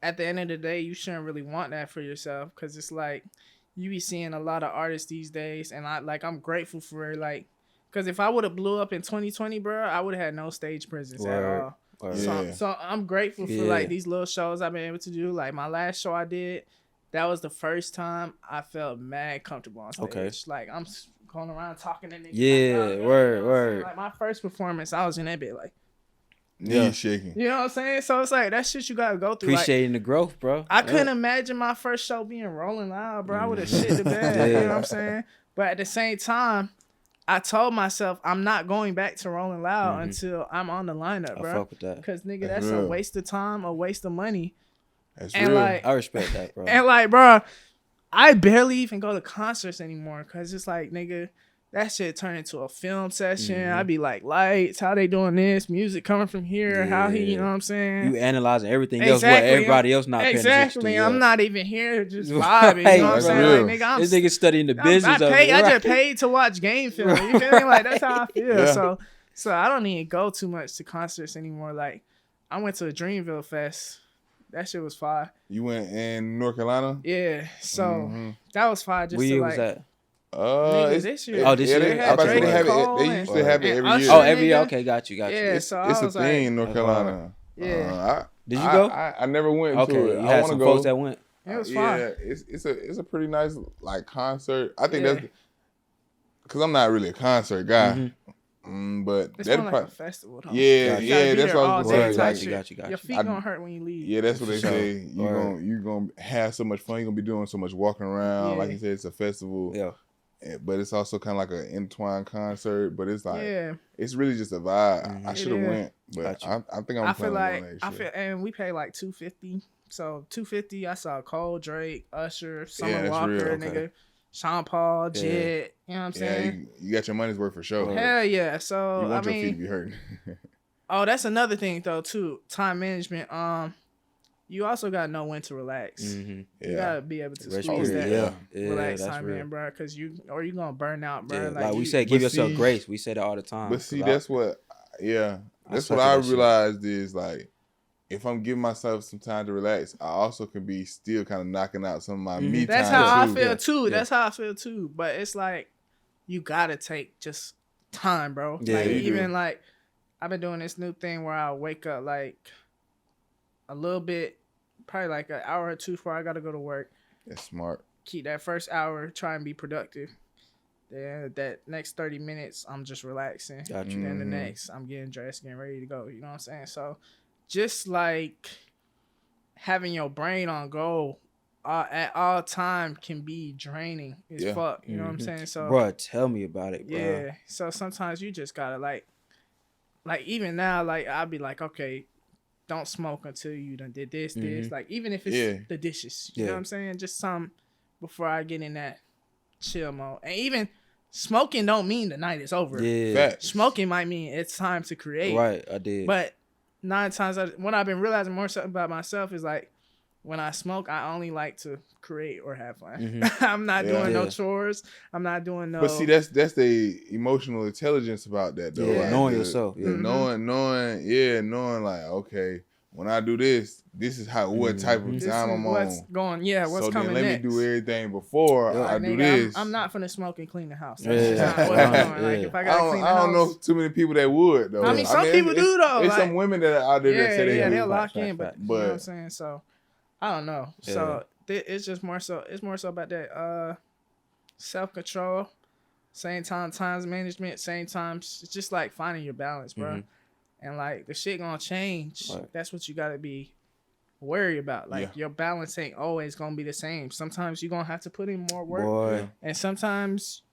At the end of the day, you shouldn't really want that for yourself because it's like you be seeing a lot of artists these days, and I'm grateful for it, like, because if I would have blew up in 2020, bro, I would have had no stage presence at Word. all. Or- Yeah. So I'm grateful for Yeah. like these little shows I've been able to do. Like my last show I did, that was the first time I felt mad comfortable on stage. Okay. Like I'm going around talking to niggas. Yeah, like, word, you know what I'm saying? word. Like my first performance, I was in that bit like, Yeah. Knees shaking. you know what I'm saying? So it's like that shit you gotta go through. Like, Appreciating the growth, bro. I couldn't imagine my first show being Rolling Loud, bro. I would have shit the bed. Yeah. You know what I'm saying? But at the same time, I told myself I'm not going back to Rolling Loud until I'm on the lineup, I bro. fuck with that. Because nigga, That's that's a real. waste of time, a waste of money. That's And real. like, I respect that, bro. and like, bro, I barely even go to concerts anymore because it's like, nigga, that shit turned into a film session. I'd be like, lights, how they doing this? Music coming from here? How he, you know what I'm saying? You analyzing everything else, what everybody else not paying attention to. Exactly. I'm not even here just vibing. Right, You know what I'm that's saying? real. Like, nigga, This nigga studying the business of it. I Right? just paid to watch game film. You feel me? Like, that's how I feel. Yeah. So I don't even go too much to concerts anymore. Like, I went to a Dreamville Fest. That shit was fire. You went in North Carolina? Yeah. So that was fire. Just What to year like, was that? Nigga, this year. Oh, this year? They had Okay. Drake They and Cole they and- used to have it and every Usher, year. Oh, every year. nigga. Okay, got you. Yeah, It's so I a was thing in like, North Carolina. Yeah. Did you go? I never went Okay, to it. you I had want to some go. folks that went. it was Yeah, fire. it's a pretty nice like concert. I think Yeah. that's because I'm not really a concert guy, but It's that more like probably a festival, though. yeah, Gotcha. You gotta yeah. be That's there what I all was day gonna type say. Got shit. you, got you, got Your you. feet gonna hurt when you leave. Yeah, that's what they For sure. say. Word. You gonna have so much fun. You're gonna be doing so much walking around. Yeah. Like you said, it's a festival. Yeah. But it's also kind of like an entwined concert. But it's like Yeah. it's really just a vibe. I It should have is. went, but Got you. I think I'm I feel planning like on that shit. and we paid like $250. So $250. I saw Cole, Drake, Usher, Summer that's Walker, real. nigga, Okay. Sean Paul, Yeah. Jid. You know what I'm Yeah, saying? you got your money's worth for sure. Hell yeah. You So want I your feet to mean, be hurting. oh, that's another thing though too. Time management. You also gotta know when to relax. Mm-hmm. You gotta be able to Rest squeeze period. that Yeah. relax That's time real. in, bro. Cause you gonna burn out, bro. Yeah. Like we you- said, give But yourself see- grace. We say that all the time. But see, 'Cause that's what, that's suck what at I that shit. realized is like, if I'm giving myself some time to relax, I also can be still kind of knocking out some of my me That's time how I too. feel Yeah. too. Yeah. That's how I feel too. But it's like you gotta take just time, bro. Yeah, like you even do. like I've been doing this new thing where I wake up like a little bit, probably like an hour or two before I gotta go to work. That's smart. Keep that first hour, try and be productive. Then that next 30 minutes, I'm just relaxing. Got you. Then the next, I'm getting dressed, getting ready to go. You know what I'm saying? So just like having your brain on go at all time can be draining as Yeah. fuck. You know what I'm saying? So Bruh, tell me about it, bro. yeah. So sometimes you just gotta like even now, like I'll be like, okay, don't smoke until you done did this. Like even if it's Yeah. the dishes, you Yeah. know what I'm saying? Just some before I get in that chill mode. And even smoking don't mean the night is over. Yeah. Facts. Smoking might mean it's time to create. Right, I did. But 9 times what I've been realizing more so about myself is like when I smoke, I only like to create or have fun. I'm not Yeah. doing no Yeah. chores. I'm not doing no. But see, that's the emotional intelligence about that though. Yeah, like, knowing the- yourself, the yeah. knowing like, okay, when I do this is what type of this time is I'm what's on. going. Yeah, what's So coming then let next. me do everything before I Like, do nigga, this. I'm not finna smoke and clean the house. Yeah. That's not what I'm doing. Like Yeah. if I gotta clean the I don't know house. too many people that would though. I mean, some people do, though, There's like- some women that are out there that say they Yeah, do. they'll lock Fact, in, but fact. you know what I'm But- saying. So I don't know. So it's just more so. It's more so about that self control, same time management, same time. It's just like finding your balance, bro. And like the shit gonna change. Right. That's what you gotta be worried about. Like Yeah. your balance ain't always gonna be the same. Sometimes you're gonna have to put in more work, Boy. and sometimes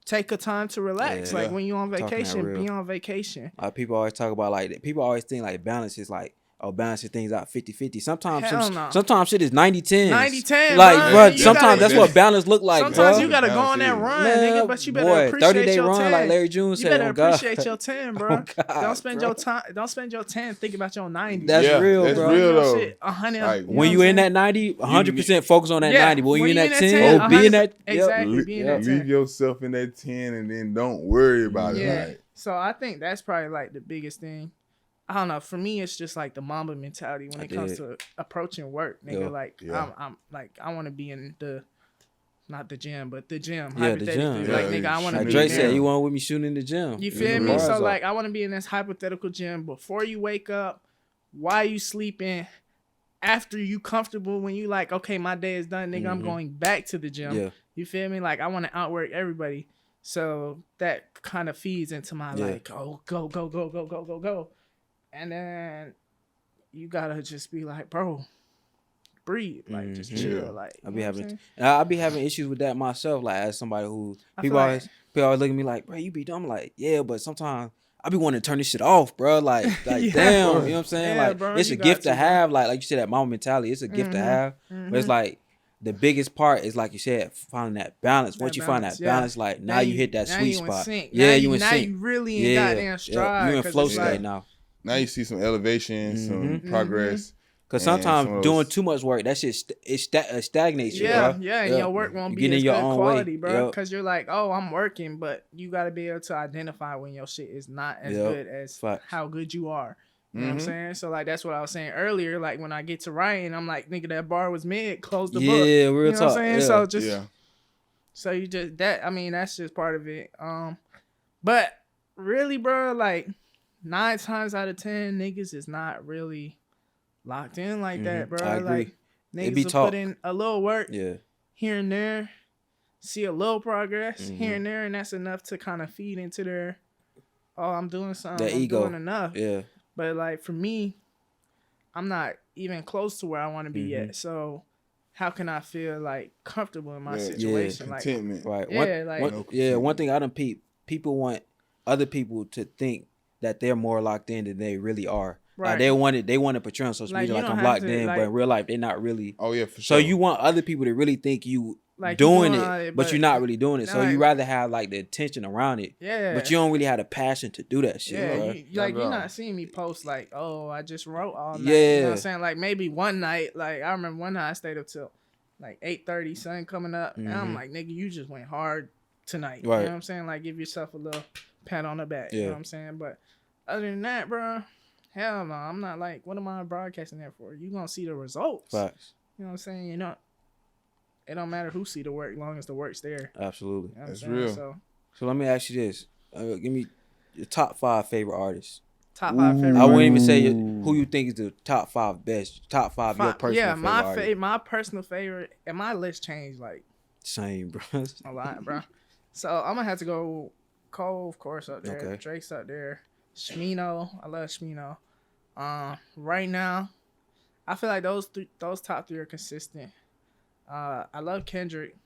take a time to relax. Yeah. Like when you're on Talking that vacation, real. be on vacation. People always talk about like people always think like balance is like balancing things out 50-50. Sometimes Hell no. sometimes shit is 90-10. 90-10, Like, bro. bro, You sometimes gotta- that's what balance look like, Sometimes bro. you gotta go on that Balance run, Man, nigga. But you better boy, appreciate 30-day your run 10. like Larry June You said. better Oh, God. appreciate your 10, bro. Oh, God, Don't spend bro. your time. Don't spend your 10 thinking about your 90. That's real, that's bro. real though. Shit, 100. Like, you know When what you I'm in saying? that 90, 100% focus on that Yeah, 90. But when you in that 10, 10, be in that. exactly. Yep. Be in that 10. Leave yourself in that 10 and then don't worry about Yeah. it. Like, So I think that's probably like the biggest thing. I don't know. For me, it's just like the Mamba mentality when it comes to approaching work, nigga. Yeah. Like Yeah. I'm like I want to be in not the gym, but the gym. Yeah, the hypothetically. gym. Like Yeah, nigga, I want to Like be Drake in said, there. you want with me shooting in the gym. You Get feel the me? bars So up. like I want to be in this hypothetical gym before you wake up, while you sleeping, after you comfortable when you like, okay, my day is done, nigga, I'm going back to the gym. Yeah. You feel me? Like I want to outwork everybody. So that kind of feeds into my like, oh, go. And then you gotta just be like, bro, breathe, like just chill, like I be having, I be having issues with that myself. Like as somebody who I people feel always look at me like, bro, you be dumb. Like, yeah, but sometimes I be wanting to turn this shit off, bro. Like Yeah. damn, you know what I'm saying? Yeah, Like bro, it's you a got gift to to, bro. have. Like you said, that mama mentality. It's a gift to have, but it's like the biggest part is like you said, finding that balance. Once you find that balance, like now you hit that sweet spot. Sync. Yeah, you in sync. you really in goddamn stride. You in flow it's state like, now. Now you see some elevation, some progress. Cause sometimes doing too much work, that shit stagnates you, bro. Yeah, and your work won't You be get in as your good own quality, way. bro. Yep. Cause you're like, oh, I'm working, but you gotta be able to identify when your shit is not as good as how good you are. You know what I'm saying? So like that's what I was saying earlier. Like when I get to writing, I'm like, nigga, that bar was mid. Close the book. Yeah, real you know talk. What I'm saying? Yeah. So just so you just that. I mean, that's just part of it. But really, bro, like 9 times out of 10, niggas is not really locked in like that, bro. I agree. Like niggas will put in a little work here and there, see a little progress here and there, and that's enough to kind of feed into their, oh, I'm doing something, I'm doing enough. Yeah. But like for me, I'm not even close to where I want to be yet. So how can I feel like comfortable in my situation? Like contentment. Right. Yeah, One thing I done people want other people to think that they're more locked in than they really are. Right. Like they want to portray on social media like I'm locked in, but in real life they're not really. Oh yeah, for sure. So you want other people to really think you like doing it, but you're not really doing it. So like, you rather have like the attention around it. Yeah. But you don't really have the passion to do that shit. Yeah. You're not seeing me post like, oh, I just wrote all night. Yeah. You know what I'm saying? Like maybe one night, like I remember one night I stayed up till like 8:30, sun coming up, and I'm like, nigga, you just went hard tonight. Right. You know what I'm saying? Like give yourself a little pat on the back. You know what I'm saying? But other than that, bro, hell no. I'm not like, what am I broadcasting that for? You gonna see the results. Facts. You know what I'm saying? You know, it don't matter who see the work, as long as the work's there. Absolutely. You know That's real. So let me ask you this: give me your top 5 favorite artists. Top 5 favorite. I wouldn't even say who you think is the top 5 best. Top 5 your personal favorite. Yeah, my personal favorite, and my list changed like same, bro. A lot, bro. So I'm gonna have to go Cole, of course, up there. Okay. Drake's up there. Shmino, I love Shmino. Right now, I feel like those top 3 are consistent. I love Kendrick.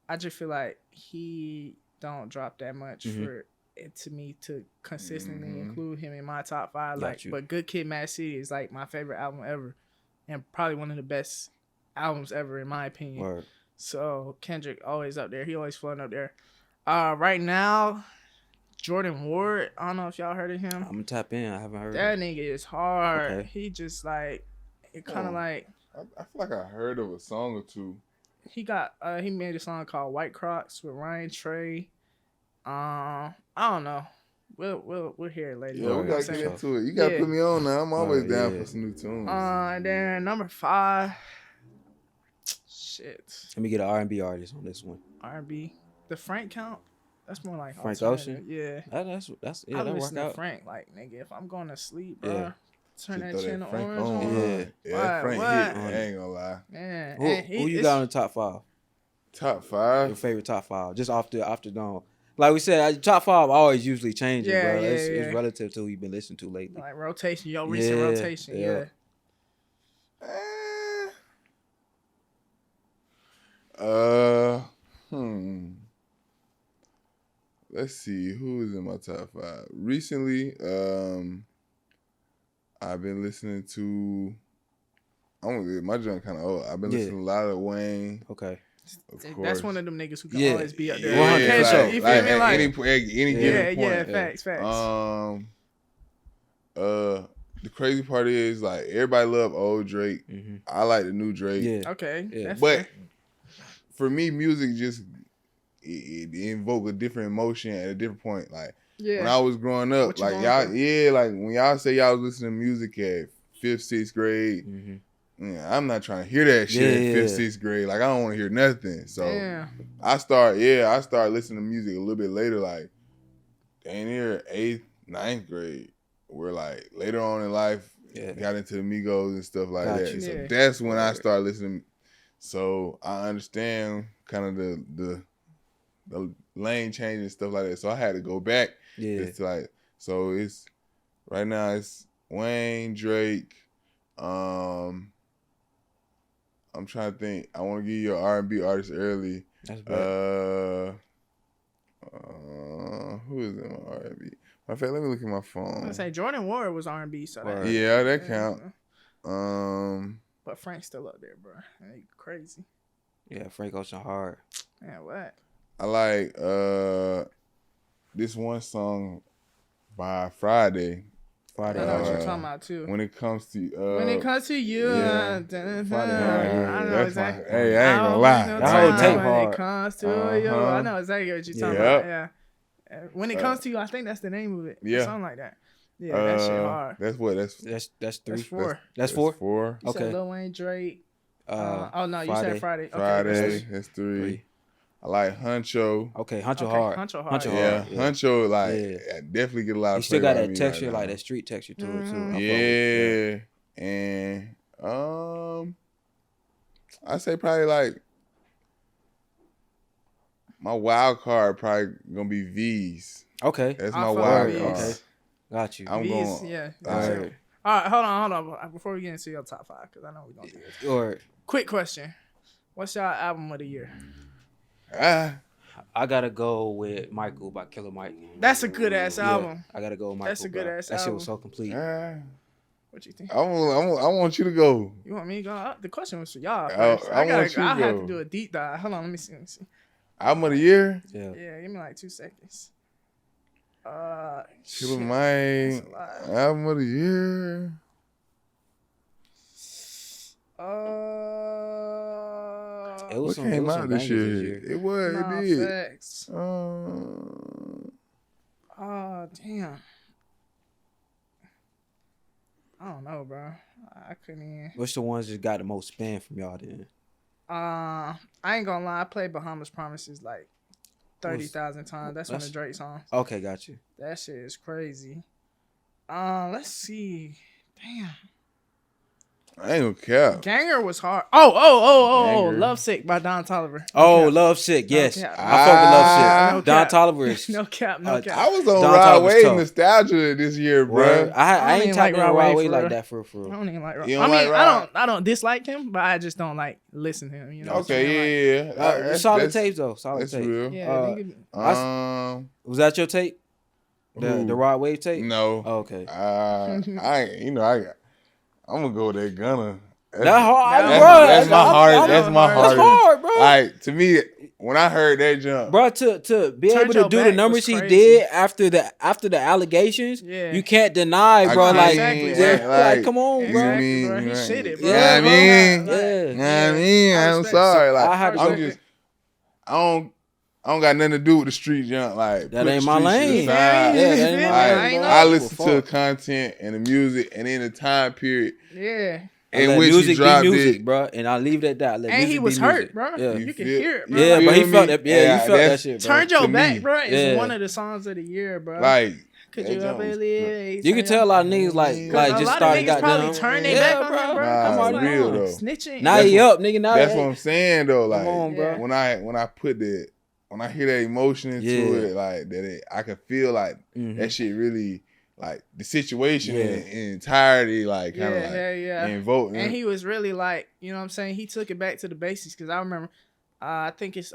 I just feel like he don't drop that much for it to me to consistently include him in my top 5. But Good Kid, Mad City is like my favorite album ever, and probably one of the best albums ever in my opinion. Word. So Kendrick always up there. He always floating up there. Right now, Jordan Ward. I don't know if y'all heard of him. I'm gonna tap in. I haven't heard. That nigga is hard. Okay. He just like it kind of like. I feel like I heard of a song or two. He got he made a song called White Crocs with Ryan Trey. I don't know. We'll hear it later. Yeah, we gotta get into it. You gotta put me on now. I'm always down for some new tunes. And then number 5. Shit. Let me get an R&B artist on this one. R&B. The Frank count? That's more like Frank Ocean. Yeah. That's I that listen work to out. Frank like nigga. If I'm going to sleep, bro, turn that channel Frank orange on. on. Yeah, Frank what? hit. I ain't gonna lie. Man, Who you got on the top 5? Top 5. Your favorite top 5, just off the dome. Like we said, top 5 always usually changes, Yeah, bro. yeah, It's relative to who you've been listening to lately. Like rotation, recent rotation. Yeah. Let's see who is in my top 5. Recently, I've been listening to. My junk kind of old. I've been listening to a lot of Wayne. Okay. Of course. That's one of them niggas who can always be up there. 100%. You feel me? Like any given point. Facts. The crazy part is like everybody love old Drake. I like the new Drake. Yeah. Okay. Yeah. But for me, music just it invoke a different emotion at a different point. Like when I was growing up, like y'all, like when y'all say y'all was listening to music at 5th, 6th grade. I'm not trying to hear that shit in 5th, 6th grade. Like I don't want to hear nothing. So I start listening to music a little bit later, like dang near 8th, 9th grade. Where like later on in life, got into the Migos and stuff like that. So that's when I started listening. So I understand kind of the lane change and stuff like that. So I had to go back. Yeah. It's like right now it's Wayne, Drake, I'm trying to think. I want to give you an R&B artist early. That's bad. Who is in my R&B? In fact, let me look at my I'm phone. gonna say Jordan Ward was R&B, so that, Yeah, that count. But Frank's still up there, bro. He crazy. Yeah, Frank Ocean hard. Man, what? I like this one song by Friday. I know what you're talking about too. When it comes to you, yeah. Friday, I know That's exactly. Hey, I ain't gonna lie. That whole tape when hard. it comes to you, I know exactly what you're talking about. Yeah. When it comes to you, I think that's the name of it. Yeah. Something like that. Yeah, that shit hard. That's what. That's three. That's four. That's four. Four. You Okay. said Lil Wayne, Drake. Oh no, you said Friday. Okay, Friday. That's three. I like Huncho. Okay, Huncho hard. Huncho hard. Yeah, Huncho I definitely get a lot of. He still got that texture, right like that street texture to it too. Yeah, and I say probably like my wild card probably gonna be V's. Okay, that's my wild card. Okay, got you. I'm V's, going. Yeah. All right. All right, hold on. Before we get into your top five, because I know we're gonna do this. Or quick question: what's your album of the year? I gotta go with Michael by Killer Mike. That's a good ass album. I gotta go with Michael. That's a good ass album. That shit was so complete. What you think? I want you to go. You want me to go? The question was for y'all. I First. want you to I go. have to do a deep dive. Hold on, let me see. Album of the year? Yeah. Yeah, give me like 2 seconds. Killer Mike. Album of the year. It was what came out this year? It was. It did. Facts. Oh damn. I don't know, bro. I couldn't even. What's the ones that got the most spin from y'all then? I ain't gonna lie. I played Bahamas Promises like 30,000 times. That's one of Drake's songs. Okay, got you. That shit is crazy. Let's see. Damn. I ain't gonna care. Ganger was hard. Oh, Lovesick by Don Toliver. Lovesick, yes. I fuck with Lovesick. Don Toliver is no cap. I was on Rod Wave nostalgia this year, bro. I ain't like Rod Wave like that for real. I don't even like Rod. I don't dislike him, but I just don't like listen to him. You know. Okay, yeah. Solid tapes though. Solid tapes. Real. Yeah. Was that your tape? The Rod Wave tape? No. Oh, okay. I'm gonna go with that Gunna. That's hard, bro. That's my heart. That's my heart. That's hard, bro. Like to me, when I heard that jump, bro, to be able to do the numbers he did after the allegations, you can't deny, bro. Like come on, bro. He shit it, bro. Yeah, I mean, yeah. I'm sorry. Like I don't got nothing to do with the street jump. Like that ain't my lane. I listen to the content and the music, and in the time period. Yeah. And which he dropped music, bro. And I leave it at that. And he was hurt, bro. Yeah. You can hear it, bro. Yeah, but he felt that. Yeah, he felt that shit, bro. Turned Your Back, bro. Is one of the songs of the year, bro. Like. Could you believe? You can tell a lot of niggas like just started got probably turn their back on him, bro. Come on, real though. Snitching. Now he up, nigga. Now that's what I'm saying though. Like, come on, bro. When I hear that emotion into it, like that, I can feel like that shit really, like the situation in entirety, like kind of invoking. And he was really like, you know what I'm saying? He took it back to the basics because I remember, I think it's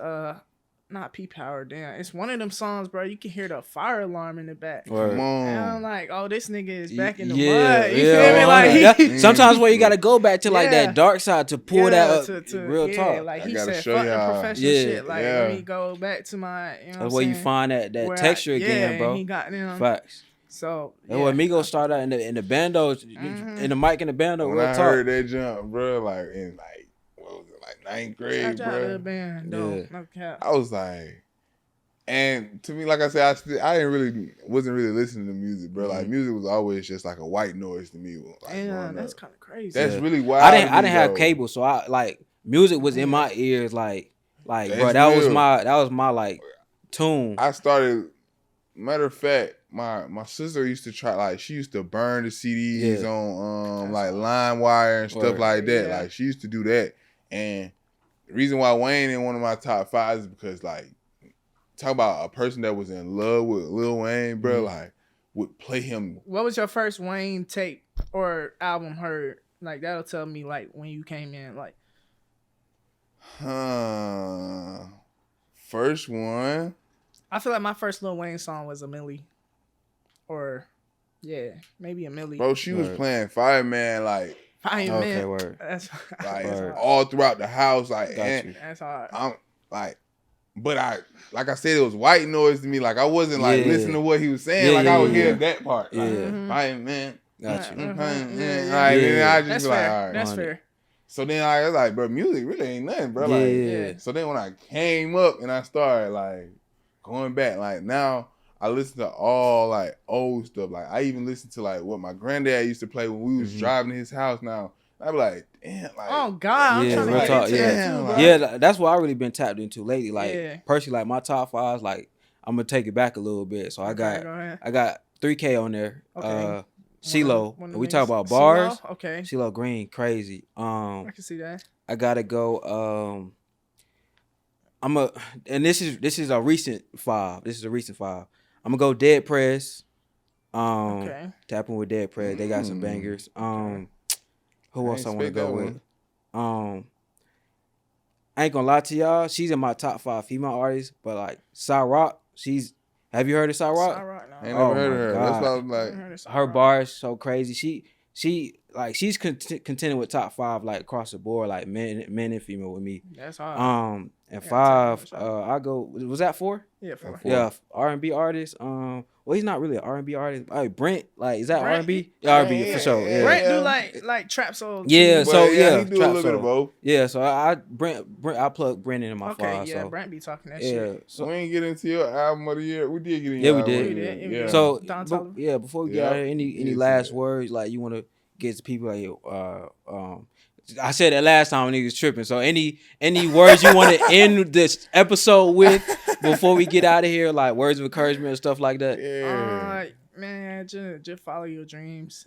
not P Power, damn. It's one of them songs, bro. You can hear the fire alarm in the back. Come on. And I'm like, oh, this nigga is back in the mud. You feel me? Like sometimes where you gotta go back to like that dark side to pull that up. Real talk. Like he said, fuck the professional shit. Like let me go back to my. You know that's where you find that texture again, bro. He got facts. So and when Migos started out in the bandos, in the mic in the bando. When I heard that jump, bro, like in like what was it, like 9th grade, bro. No cap. I was like, and to me, like I said, I wasn't really listening to music, bro. Like music was always just like a white noise to me. Like, that's kind of crazy. That's really wild. I didn't have cable, so I like music was in my ears, like bro. That was my like tune. I started. Matter of fact, my sister used to try, like she used to burn the CDs on like LimeWire and stuff like that. Like she used to do that. And the reason why Wayne in one of my top 5 is because like talk about a person that was in love with Lil Wayne, bro, like would play him. What was your first Wayne tape or album heard? Like that'll tell me like when you came in, like First one. I feel like my first Lil Wayne song was a Millie. Or, yeah, maybe a Millie. Bro, she was playing Fireman like Fireman. word. That's like hard. all throughout the house. Like, That's hard. I'm like, but like I said, it was white noise to me. Like I wasn't like listening to what he was saying. Like I would hear that part. Like, Fireman. Got you. Like, and I just That's be fair. like, all right. That's fair. So then I was like, bro, music really ain't nothing, bro. Like, so then when I came up and I started like going back, like now I listen to all like old stuff. Like I even listen to like what my granddad used to play when we was driving to his house. Now I be like, damn, like, oh God, I'm trying to real get talk, into that too, bro. Yeah, that's what I really been tapped into lately. Like personally, like my top fives, like I'm gonna take it back a little bit. So I got 3K on there. Okay. CeeLo. One of We the talk niggas. about bars. CeeLo? Okay. CeeLo Green, crazy. I can see that. I gotta go. And this is a recent 5. This is a recent 5. I'm gonna go Dead Press. Tapping with Dead Press. They got some bangers. Who else I want to go with? I ain't gonna lie to y'all. She's in my top 5 female artists, but like Cyrock, have you heard of Cyrock? Cyrock, no. I ain't never heard of her. God. That's why I was like, Her bars so crazy. She's contending with top 5 like across the board, like men and female with me. That's hard. And 5, I go. Was that 4? Yeah, 4. Yeah, R&B artist. Well, he's not really an R&B artist. Brent, like, is that Brent? R&B? Yeah, R&B for sure. Yeah. Brent do like trap soul. Yeah, but so he do a little bit of both. Yeah, so I plug Brent in my 5. Okay, yeah, so. Brent be talking that Yeah, shit. so We ain't get into your album of the year. We did get into Yeah, your we album did. of the year. Yeah. So Don Toliver. before we get out of here, any last words like you want to get to people? Like, I said that last time when he was tripping. So any words you want to end this episode with before we get out of here, like words of encouragement and stuff like that? Yeah. Man, just follow your dreams.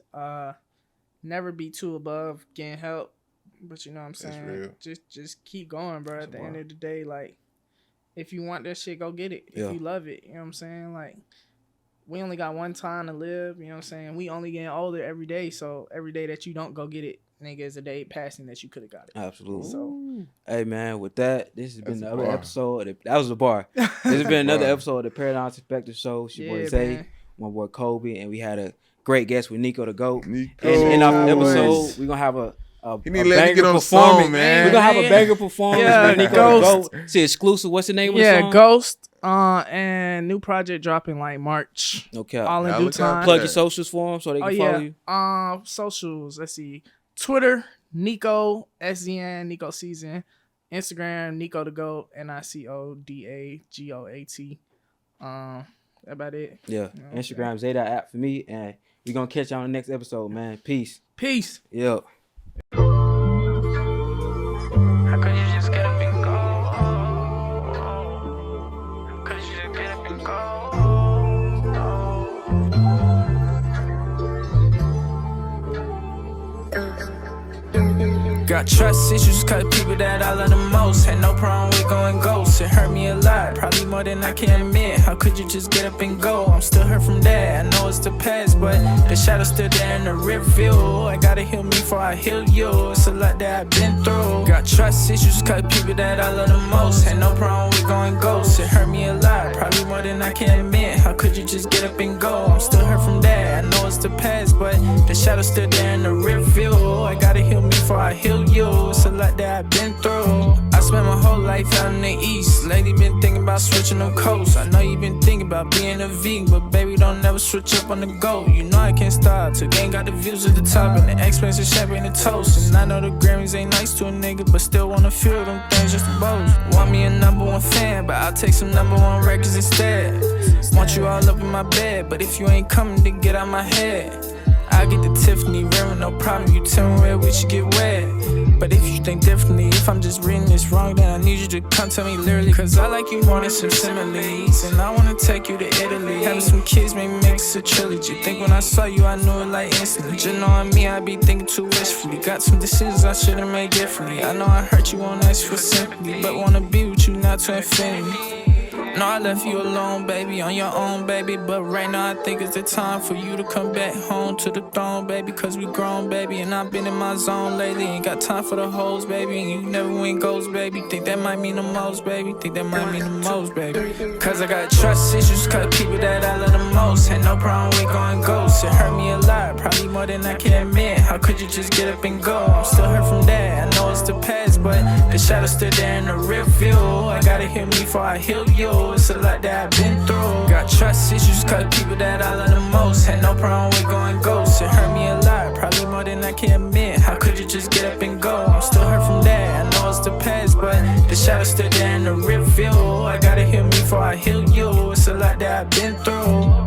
Never be too above getting help. But you know what I'm saying? Just keep going, bro. At the end of the day, like if you want that shit, go get it. If you love it, you know what I'm saying? Like we only got one time to live, you know what I'm saying? We only getting older every day, so every day that you don't go get it, nigga, is a day passing that you could have got it. Absolutely. So, hey man, with that, this has been another episode. That was a bar. This has been another episode of the Paradigm Perspective Show. It's your boy Zay, my boy Kobe, and we had a great guest with Nicodagoat. And in our episode, we're gonna have a you need to let me get on the song, man. We're gonna have a banger performance. Yeah, Nicodagoat. It's exclusive. What's the name of the song? Yeah, Ghost. And new project dropping like March. Okay. All in due time. Plug your socials for them so they can follow you. Socials. Let's see. Twitter, Nico SZN, Nico Season. Instagram, Nicodagoat, NICODAGOAT. About it. Yeah. You know, Instagram, Zay.app for me, and we're gonna catch you on the next episode, man. Peace. Yeah. How could you just get up and go? How could you just get up and go? Got trust issues, cause people that I love the most had no problem with going ghost. It hurt me a lot, probably more than I can admit. How could you just get up and go? I'm still hurt from that. I know it's the past, but the shadow's still there in the rear view. I gotta heal me before I heal you. It's a lot that I've been through. Got trust issues, cause people that I love the most had no problem with going ghost. It hurt me a lot, probably more than I can admit. How could you just get up and go? I'm still hurt from that. I know it's the past, but the shadow's still there in the rear view. I gotta heal me before I heal you. It's a lot that I've been through. I spent my whole life out in the east. Lately been thinking about switching them coasts. I know you been thinking about being a vegan, but baby don't never switch up on the go. You know I can't stop till gang got the views at the top and the expensive champagne and toast. And I know the Grammys ain't nice to a nigga, but still wanna feel them things just to boast. Want me a #1 fan, but I'll take some #1 records instead. Want you all up in my bed, but if you ain't coming, then get out my head. I get the Tiffany rim, no problem. You tell me where we should get wet. But if you think differently, if I'm just reading this wrong, then I need you to come tell me literally. Cause I like you more than some similes, and I wanna take you to Italy. Having some kids may make us a trilogy. Think when I saw you, I knew it like instantly. Just knowing me, I be thinking too wishfully. Got some decisions I should've made differently. I know I hurt you, won't ask for sympathy, but wanna be with you now to infinity. No, I left you alone, baby, on your own, baby. But right now I think it's the time for you to come back home to the throne, baby. Cause we grown, baby, and I've been in my zone lately. Ain't got time for the hoes, baby, and you never win goals, baby. Think that might mean the most, baby. Think that might mean the most, baby. Cause I got trust issues, cause people that I love the most had no problem with going ghost. It hurt me a lot, probably more than I can admit. How could you just get up and go? I'm still hurt from that, I know it's the past, but the shadow's still there in the rear view. I gotta heal me before I heal you. It's a lot that I've been through. Got trust issues, cause people that I love the most had no problem with going ghost. It hurt me a lot, probably more than I can admit. How could you just get up and go? I'm still hurt from that, I know it's the past, but the shadow's still there in the rear view. I gotta heal me before I heal you. It's a lot that I've been through.